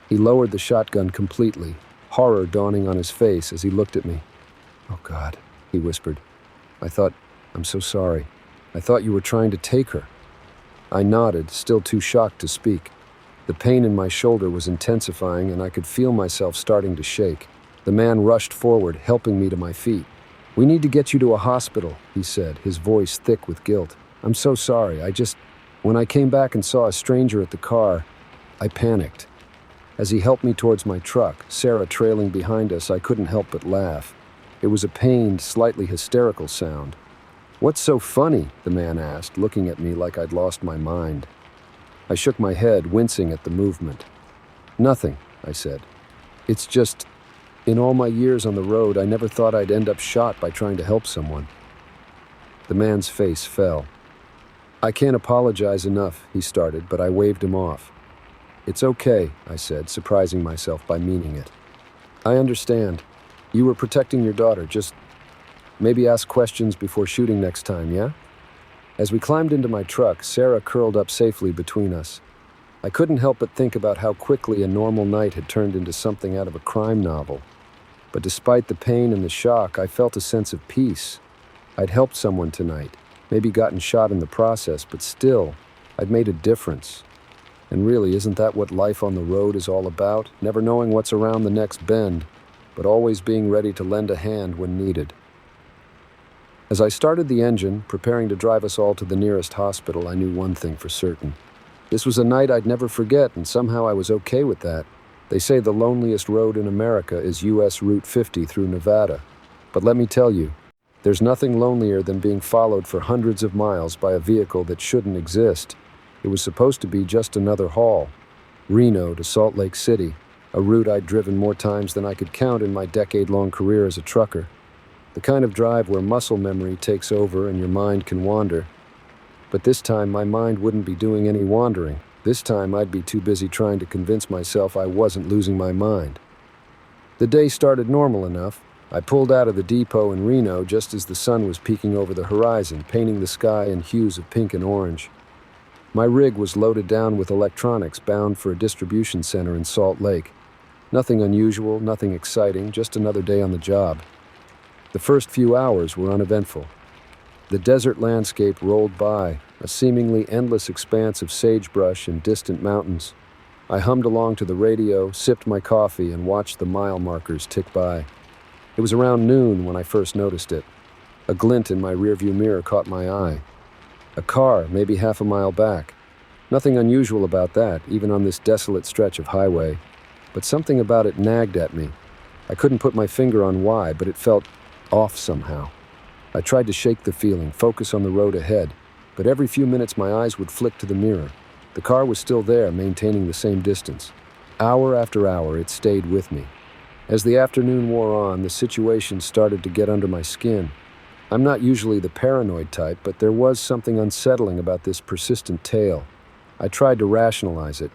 He lowered the shotgun completely, horror dawning on his face as he looked at me. "Oh, God," he whispered. I'm so sorry. I thought you were trying to take her." I nodded, still too shocked to speak. The pain in my shoulder was intensifying, and I could feel myself starting to shake. The man rushed forward, helping me to my feet. "We need to get you to a hospital," he said, his voice thick with guilt. "I'm so sorry. When I came back and saw a stranger at the car, I panicked." As he helped me towards my truck, Sarah trailing behind us, I couldn't help but laugh. It was a pained, slightly hysterical sound. "What's so funny?" the man asked, looking at me like I'd lost my mind. I shook my head, wincing at the movement. "Nothing," I said. "It's just, in all my years on the road, I never thought I'd end up shot by trying to help someone." The man's face fell. "I can't apologize enough," he started, but I waved him off. "It's okay," I said, surprising myself by meaning it. "I understand. You were protecting your daughter. Just maybe ask questions before shooting next time, yeah?" As we climbed into my truck, Sarah curled up safely between us. I couldn't help but think about how quickly a normal night had turned into something out of a crime novel. But despite the pain and the shock, I felt a sense of peace. I'd helped someone tonight, maybe gotten shot in the process, but still, I'd made a difference. And really, isn't that what life on the road is all about? Never knowing what's around the next bend, but always being ready to lend a hand when needed. As I started the engine, preparing to drive us all to the nearest hospital, I knew one thing for certain. This was a night I'd never forget, and somehow I was okay with that. They say the loneliest road in America is US Route 50 through Nevada. But let me tell you, there's nothing lonelier than being followed for hundreds of miles by a vehicle that shouldn't exist. It was supposed to be just another haul. Reno to Salt Lake City, a route I'd driven more times than I could count in my decade-long career as a trucker. The kind of drive where muscle memory takes over and your mind can wander. But this time, my mind wouldn't be doing any wandering. This time, I'd be too busy trying to convince myself I wasn't losing my mind. The day started normal enough. I pulled out of the depot in Reno just as the sun was peeking over the horizon, painting the sky in hues of pink and orange. My rig was loaded down with electronics bound for a distribution center in Salt Lake. Nothing unusual, nothing exciting, just another day on the job. The first few hours were uneventful. The desert landscape rolled by, a seemingly endless expanse of sagebrush and distant mountains. I hummed along to the radio, sipped my coffee, and watched the mile markers tick by. It was around noon when I first noticed it. A glint in my rearview mirror caught my eye. A car, maybe half a mile back. Nothing unusual about that, even on this desolate stretch of highway. But something about it nagged at me. I couldn't put my finger on why, but it felt off somehow. I tried to shake the feeling, focus on the road ahead, but every few minutes my eyes would flick to the mirror. The car was still there, maintaining the same distance. Hour after hour, it stayed with me. As the afternoon wore on, the situation started to get under my skin. I'm not usually the paranoid type, but there was something unsettling about this persistent tail. I tried to rationalize it.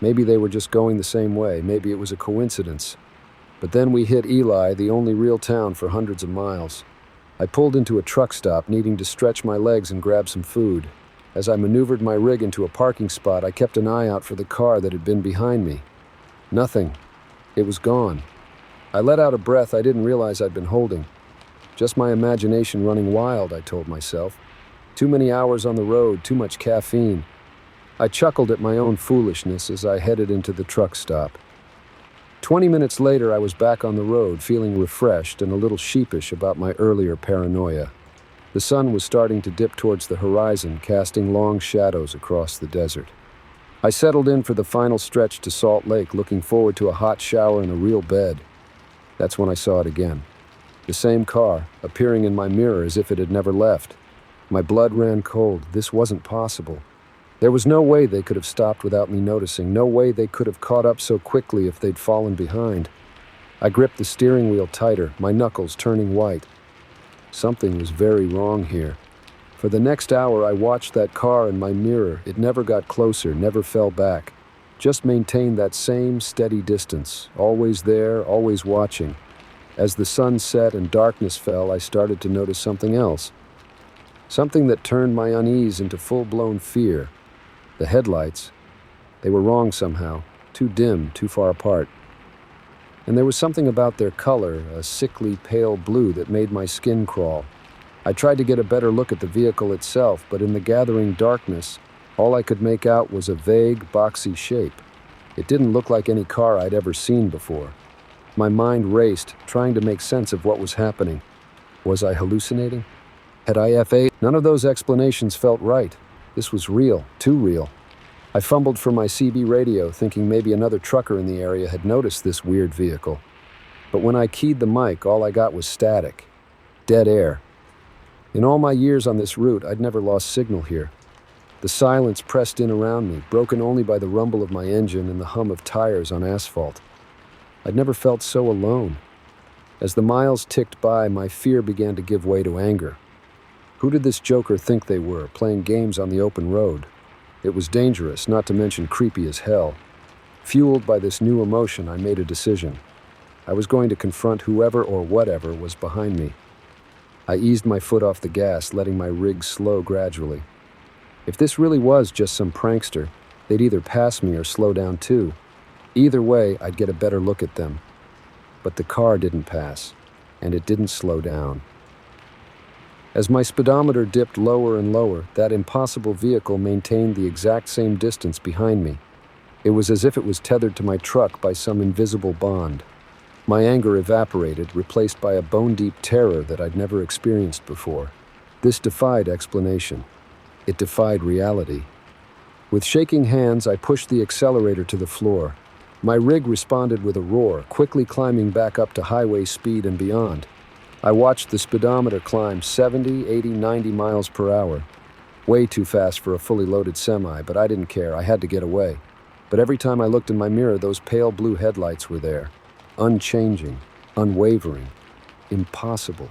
Maybe they were just going the same way, maybe it was a coincidence. But then we hit Ely, the only real town for hundreds of miles. I pulled into a truck stop, needing to stretch my legs and grab some food. As I maneuvered my rig into a parking spot, I kept an eye out for the car that had been behind me. Nothing. It was gone. I let out a breath I didn't realize I'd been holding. Just my imagination running wild, I told myself. Too many hours on the road, too much caffeine. I chuckled at my own foolishness as I headed into the truck stop. 20 minutes later, I was back on the road, feeling refreshed and a little sheepish about my earlier paranoia. The sun was starting to dip towards the horizon, casting long shadows across the desert. I settled in for the final stretch to Salt Lake, looking forward to a hot shower and a real bed. That's when I saw it again. The same car, appearing in my mirror as if it had never left. My blood ran cold. This wasn't possible. There was no way they could have stopped without me noticing, no way they could have caught up so quickly if they'd fallen behind. I gripped the steering wheel tighter, my knuckles turning white. Something was very wrong here. For the next hour, I watched that car in my mirror. It never got closer, never fell back. Just maintained that same steady distance, always there, always watching. As the sun set and darkness fell, I started to notice something else. Something that turned my unease into full-blown fear. The headlights, they were wrong somehow, too dim, too far apart. And there was something about their color, a sickly pale blue that made my skin crawl. I tried to get a better look at the vehicle itself, but in the gathering darkness, all I could make out was a vague, boxy shape. It didn't look like any car I'd ever seen before. My mind raced, trying to make sense of what was happening. Was I hallucinating? Had I FA? None of those explanations felt right. This was real, too real. I fumbled for my CB radio, thinking maybe another trucker in the area had noticed this weird vehicle. But when I keyed the mic, all I got was static. Dead air. In all my years on this route, I'd never lost signal here. The silence pressed in around me, broken only by the rumble of my engine and the hum of tires on asphalt. I'd never felt so alone. As the miles ticked by, my fear began to give way to anger. Who did this joker think they were, playing games on the open road? It was dangerous, not to mention creepy as hell. Fueled by this new emotion, I made a decision. I was going to confront whoever or whatever was behind me. I eased my foot off the gas, letting my rig slow gradually. If this really was just some prankster, they'd either pass me or slow down too. Either way, I'd get a better look at them. But the car didn't pass, and it didn't slow down. As my speedometer dipped lower and lower, that impossible vehicle maintained the exact same distance behind me. It was as if it was tethered to my truck by some invisible bond. My anger evaporated, replaced by a bone-deep terror that I'd never experienced before. This defied explanation. It defied reality. With shaking hands, I pushed the accelerator to the floor. My rig responded with a roar, quickly climbing back up to highway speed and beyond. I watched the speedometer climb 70, 80, 90 miles per hour. Way too fast for a fully loaded semi, but I didn't care. I had to get away. But every time I looked in my mirror, those pale blue headlights were there. Unchanging, unwavering, impossible.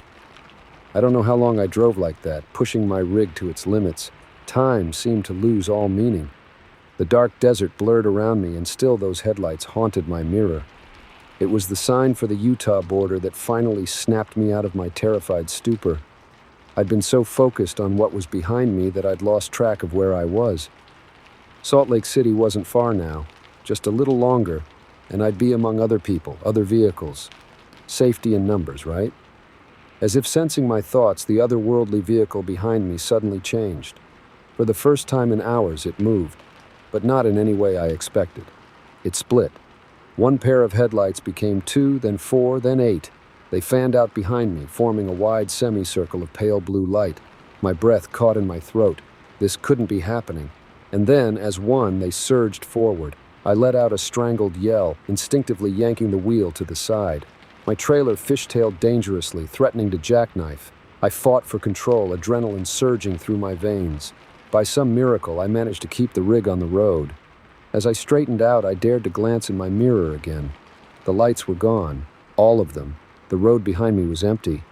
I don't know how long I drove like that, pushing my rig to its limits. Time seemed to lose all meaning. The dark desert blurred around me, and still those headlights haunted my mirror. It was the sign for the Utah border that finally snapped me out of my terrified stupor. I'd been so focused on what was behind me that I'd lost track of where I was. Salt Lake City wasn't far now, just a little longer, and I'd be among other people, other vehicles. Safety in numbers, right? As if sensing my thoughts, the otherworldly vehicle behind me suddenly changed. For the first time in hours, it moved, but not in any way I expected. It split. One pair of headlights became 2, then 4, then 8. They fanned out behind me, forming a wide semicircle of pale blue light. My breath caught in my throat. This couldn't be happening. And then, as one, they surged forward. I let out a strangled yell, instinctively yanking the wheel to the side. My trailer fishtailed dangerously, threatening to jackknife. I fought for control, adrenaline surging through my veins. By some miracle, I managed to keep the rig on the road. As I straightened out, I dared to glance in my mirror again. The lights were gone, all of them. The road behind me was empty.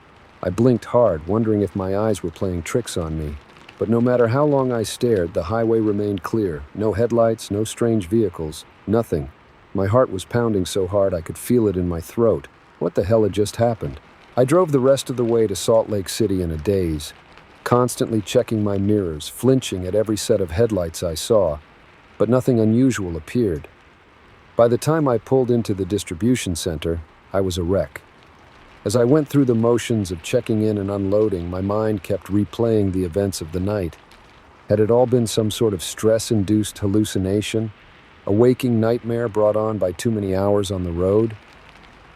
I blinked hard, wondering if my eyes were playing tricks on me. But no matter how long I stared, the highway remained clear. No headlights, no strange vehicles, nothing. My heart was pounding so hard I could feel it in my throat. What the hell had just happened? I drove the rest of the way to Salt Lake City in a daze, constantly checking my mirrors, flinching at every set of headlights I saw. But nothing unusual appeared. By the time I pulled into the distribution center, I was a wreck. As I went through the motions of checking in and unloading, my mind kept replaying the events of the night. Had it all been some sort of stress-induced hallucination? A waking nightmare brought on by too many hours on the road?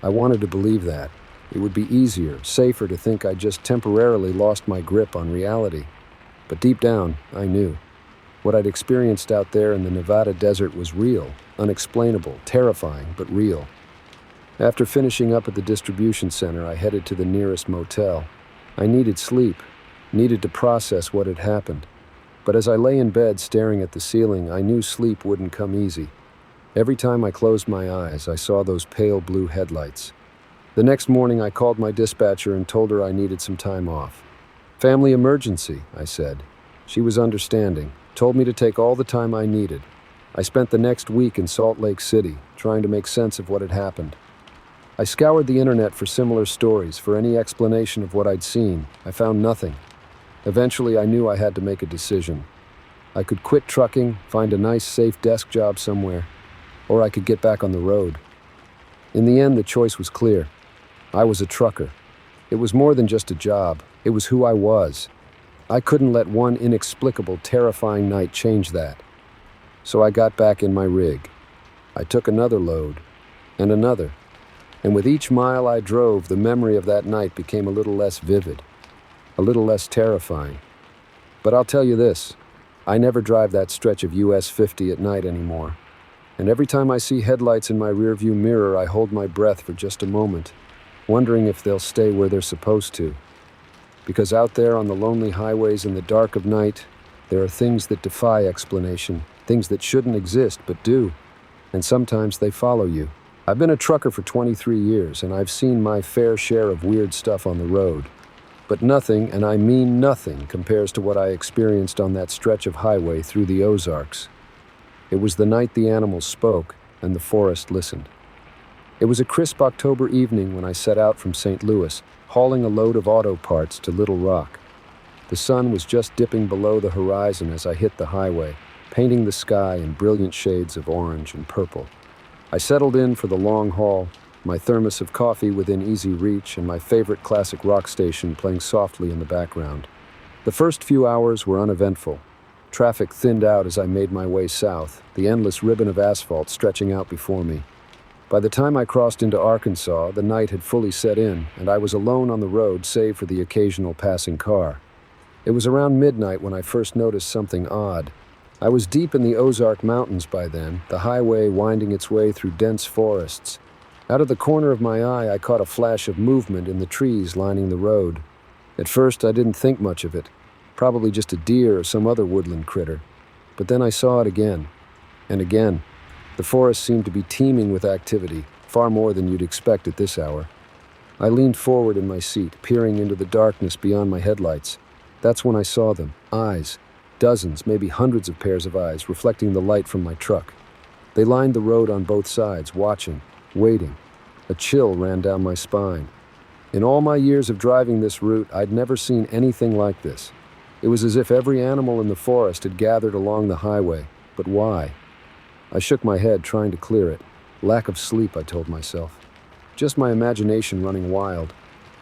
I wanted to believe that. It would be easier, safer to think I just temporarily lost my grip on reality. But deep down, I knew. What I'd experienced out there in the Nevada desert was real, unexplainable, terrifying, but real. After finishing up at the distribution center, I headed to the nearest motel. I needed sleep, needed to process what had happened. But as I lay in bed staring at the ceiling, I knew sleep wouldn't come easy. Every time I closed my eyes, I saw those pale blue headlights. The next morning, I called my dispatcher and told her I needed some time off. "Family emergency," I said. She was understanding, told me to take all the time I needed. I spent the next week in Salt Lake City, trying to make sense of what had happened. I scoured the internet for similar stories, for any explanation of what I'd seen. I found nothing. Eventually, I knew I had to make a decision. I could quit trucking, find a nice, safe desk job somewhere, or I could get back on the road. In the end, the choice was clear. I was a trucker. It was more than just a job. It was who I was. I couldn't let one inexplicable, terrifying night change that. So I got back in my rig. I took another load, and another. And with each mile I drove, the memory of that night became a little less vivid, a little less terrifying. But I'll tell you this, I never drive that stretch of US 50 at night anymore. And every time I see headlights in my rearview mirror, I hold my breath for just a moment, wondering if they'll stay where they're supposed to. Because out there on the lonely highways in the dark of night, there are things that defy explanation, things that shouldn't exist but do, and sometimes they follow you. I've been a trucker for 23 years, and I've seen my fair share of weird stuff on the road. But nothing, and I mean nothing, compares to what I experienced on that stretch of highway through the Ozarks. It was the night the animals spoke, and the forest listened. It was a crisp October evening when I set out from St. Louis, hauling a load of auto parts to Little Rock. The sun was just dipping below the horizon as I hit the highway, painting the sky in brilliant shades of orange and purple. I settled in for the long haul, my thermos of coffee within easy reach and my favorite classic rock station playing softly in the background. The first few hours were uneventful. Traffic thinned out as I made my way south, the endless ribbon of asphalt stretching out before me. By the time I crossed into Arkansas, the night had fully set in, and I was alone on the road save for the occasional passing car. It was around midnight when I first noticed something odd. I was deep in the Ozark Mountains by then, the highway winding its way through dense forests. Out of the corner of my eye, I caught a flash of movement in the trees lining the road. At first, I didn't think much of it, probably just a deer or some other woodland critter. But then I saw it again, and again. The forest seemed to be teeming with activity, far more than you'd expect at this hour. I leaned forward in my seat, peering into the darkness beyond my headlights. That's when I saw them, eyes. Dozens, maybe hundreds of pairs of eyes, reflecting the light from my truck. They lined the road on both sides, watching, waiting. A chill ran down my spine. In all my years of driving this route, I'd never seen anything like this. It was as if every animal in the forest had gathered along the highway. But why? I shook my head, trying to clear it. Lack of sleep, I told myself. Just my imagination running wild.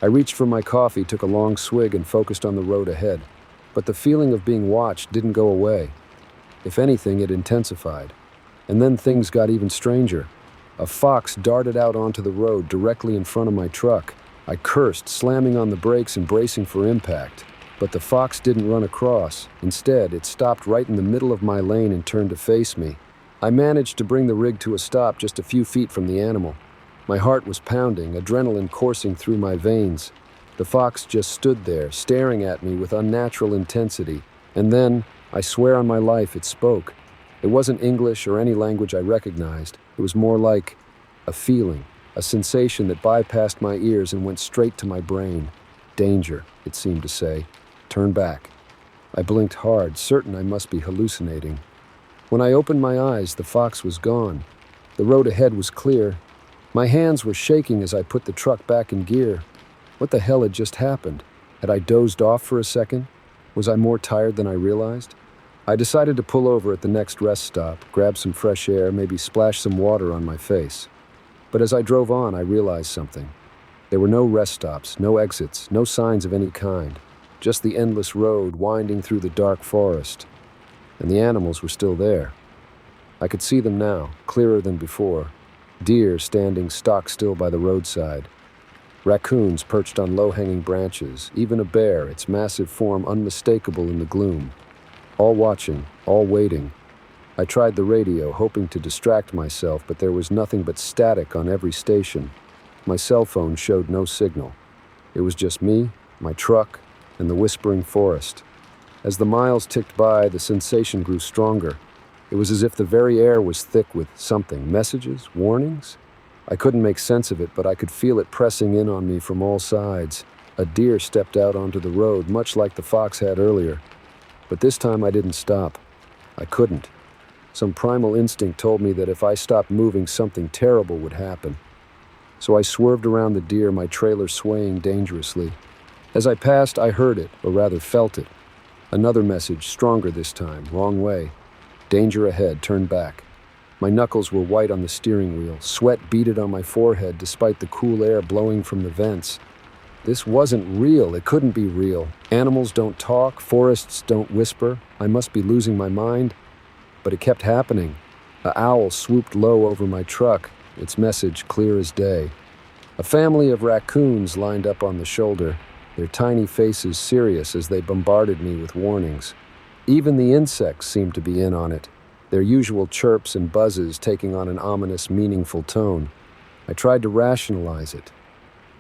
I reached for my coffee, took a long swig, and focused on the road ahead. But the feeling of being watched didn't go away. If anything, it intensified. And then things got even stranger. A fox darted out onto the road directly in front of my truck. I cursed, slamming on the brakes and bracing for impact. But the fox didn't run across. Instead, it stopped right in the middle of my lane and turned to face me. I managed to bring the rig to a stop just a few feet from the animal. My heart was pounding, adrenaline coursing through my veins. The fox just stood there, staring at me with unnatural intensity. And then, I swear on my life, it spoke. It wasn't English or any language I recognized. It was more like a feeling, a sensation that bypassed my ears and went straight to my brain. Danger, it seemed to say. Turn back. I blinked hard, certain I must be hallucinating. When I opened my eyes, the fox was gone. The road ahead was clear. My hands were shaking as I put the truck back in gear. What the hell had just happened? Had I dozed off for a second? Was I more tired than I realized? I decided to pull over at the next rest stop, grab some fresh air, maybe splash some water on my face. But as I drove on, I realized something. There were no rest stops, no exits, no signs of any kind. Just the endless road winding through the dark forest. And the animals were still there. I could see them now, clearer than before. Deer standing stock still by the roadside. Raccoons perched on low-hanging branches, even a bear, its massive form unmistakable in the gloom. All watching, all waiting. I tried the radio, hoping to distract myself, but there was nothing but static on every station. My cell phone showed no signal. It was just me, my truck, and the whispering forest. As the miles ticked by, the sensation grew stronger. It was as if the very air was thick with something. Messages? Warnings? I couldn't make sense of it, but I could feel it pressing in on me from all sides. A deer stepped out onto the road, much like the fox had earlier. But this time I didn't stop. I couldn't. Some primal instinct told me that if I stopped moving, something terrible would happen. So I swerved around the deer, my trailer swaying dangerously. As I passed, I heard it, or rather felt it. Another message, stronger this time, wrong way. Danger ahead, turn back. My knuckles were white on the steering wheel. Sweat beaded on my forehead despite the cool air blowing from the vents. This wasn't real. It couldn't be real. Animals don't talk. Forests don't whisper. I must be losing my mind. But it kept happening. An owl swooped low over my truck, its message clear as day. A family of raccoons lined up on the shoulder, their tiny faces serious as they bombarded me with warnings. Even the insects seemed to be in on it, their usual chirps and buzzes taking on an ominous, meaningful tone. I tried to rationalize it.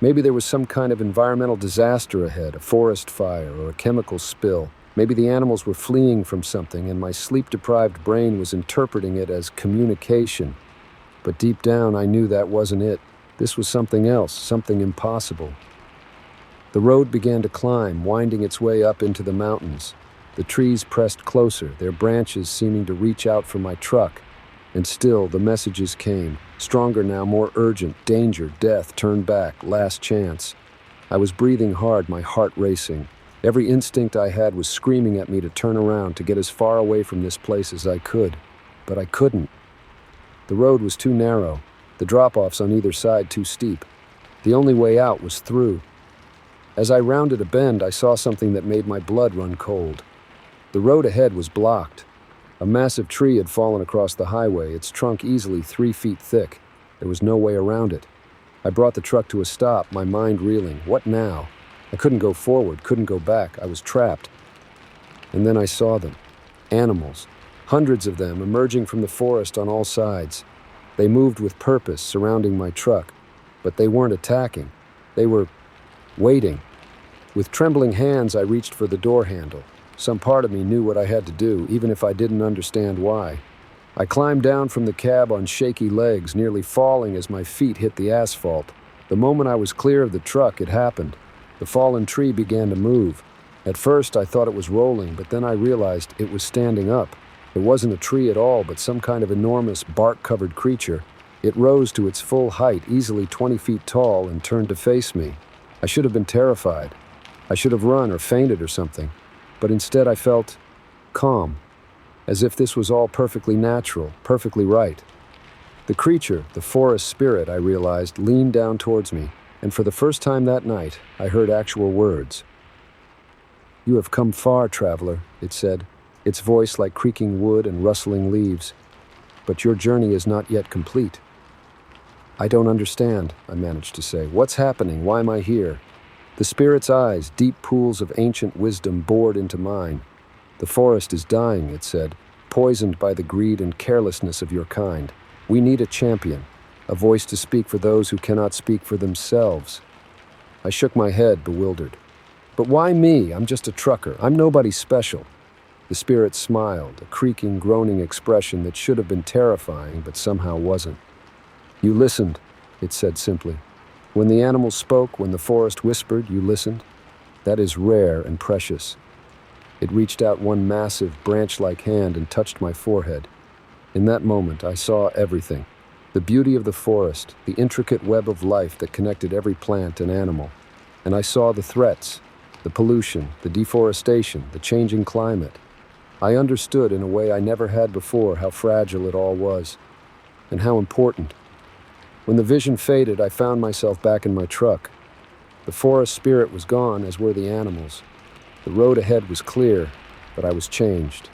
Maybe there was some kind of environmental disaster ahead, a forest fire or a chemical spill. Maybe the animals were fleeing from something and my sleep-deprived brain was interpreting it as communication. But deep down, I knew that wasn't it. This was something else, something impossible. The road began to climb, winding its way up into the mountains. The trees pressed closer, their branches seeming to reach out for my truck. And still, the messages came. Stronger now, more urgent. Danger, death, turn back, last chance. I was breathing hard, my heart racing. Every instinct I had was screaming at me to turn around, to get as far away from this place as I could. But I couldn't. The road was too narrow, the drop-offs on either side too steep. The only way out was through. As I rounded a bend, I saw something that made my blood run cold. The road ahead was blocked. A massive tree had fallen across the highway, its trunk easily 3 feet thick. There was no way around it. I brought the truck to a stop, my mind reeling. What now? I couldn't go forward, couldn't go back. I was trapped. And then I saw them. Animals. Hundreds of them emerging from the forest on all sides. They moved with purpose, surrounding my truck. But they weren't attacking. They were waiting. With trembling hands, I reached for the door handle. Some part of me knew what I had to do, even if I didn't understand why. I climbed down from the cab on shaky legs, nearly falling as my feet hit the asphalt. The moment I was clear of the truck, it happened. The fallen tree began to move. At first, I thought it was rolling, but then I realized it was standing up. It wasn't a tree at all, but some kind of enormous, bark-covered creature. It rose to its full height, easily 20 feet tall, and turned to face me. I should have been terrified. I should have run or fainted or something. But instead I felt calm, as if this was all perfectly natural, perfectly right. The creature, the forest spirit, I realized, leaned down towards me, and for the first time that night, I heard actual words. "You have come far, traveler," it said, its voice like creaking wood and rustling leaves. "But your journey is not yet complete." "I don't understand," I managed to say. "What's happening? Why am I here?" The spirit's eyes, deep pools of ancient wisdom, bored into mine. "The forest is dying," it said, "poisoned by the greed and carelessness of your kind. We need a champion, a voice to speak for those who cannot speak for themselves." I shook my head, bewildered. "But why me? I'm just a trucker. I'm nobody special." The spirit smiled, a creaking, groaning expression that should have been terrifying, but somehow wasn't. "You listened," it said simply. "When the animals spoke, when the forest whispered, you listened. That is rare and precious." It reached out one massive, branch-like hand and touched my forehead. In that moment, I saw everything. The beauty of the forest, the intricate web of life that connected every plant and animal. And I saw the threats, the pollution, the deforestation, the changing climate. I understood in a way I never had before how fragile it all was, and how important. When the vision faded, I found myself back in my truck. The forest spirit was gone, as were the animals. The road ahead was clear, but I was changed.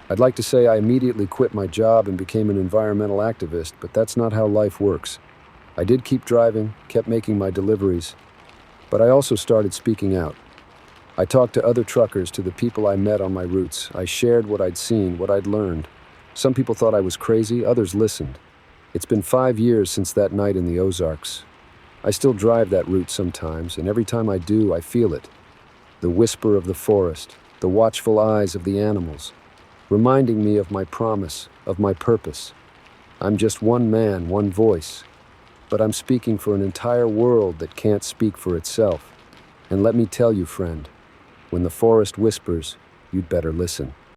I'd like to say I immediately quit my job and became an environmental activist, but that's not how life works. I did keep driving, kept making my deliveries, but I also started speaking out. I talked to other truckers, to the people I met on my routes. I shared what I'd seen, what I'd learned. Some people thought I was crazy, others listened. It's been 5 years since that night in the Ozarks. I still drive that route sometimes, and every time I do, I feel it. The whisper of the forest, the watchful eyes of the animals, reminding me of my promise, of my purpose. I'm just one man, one voice, but I'm speaking for an entire world that can't speak for itself. And let me tell you, friend, when the forest whispers, you'd better listen.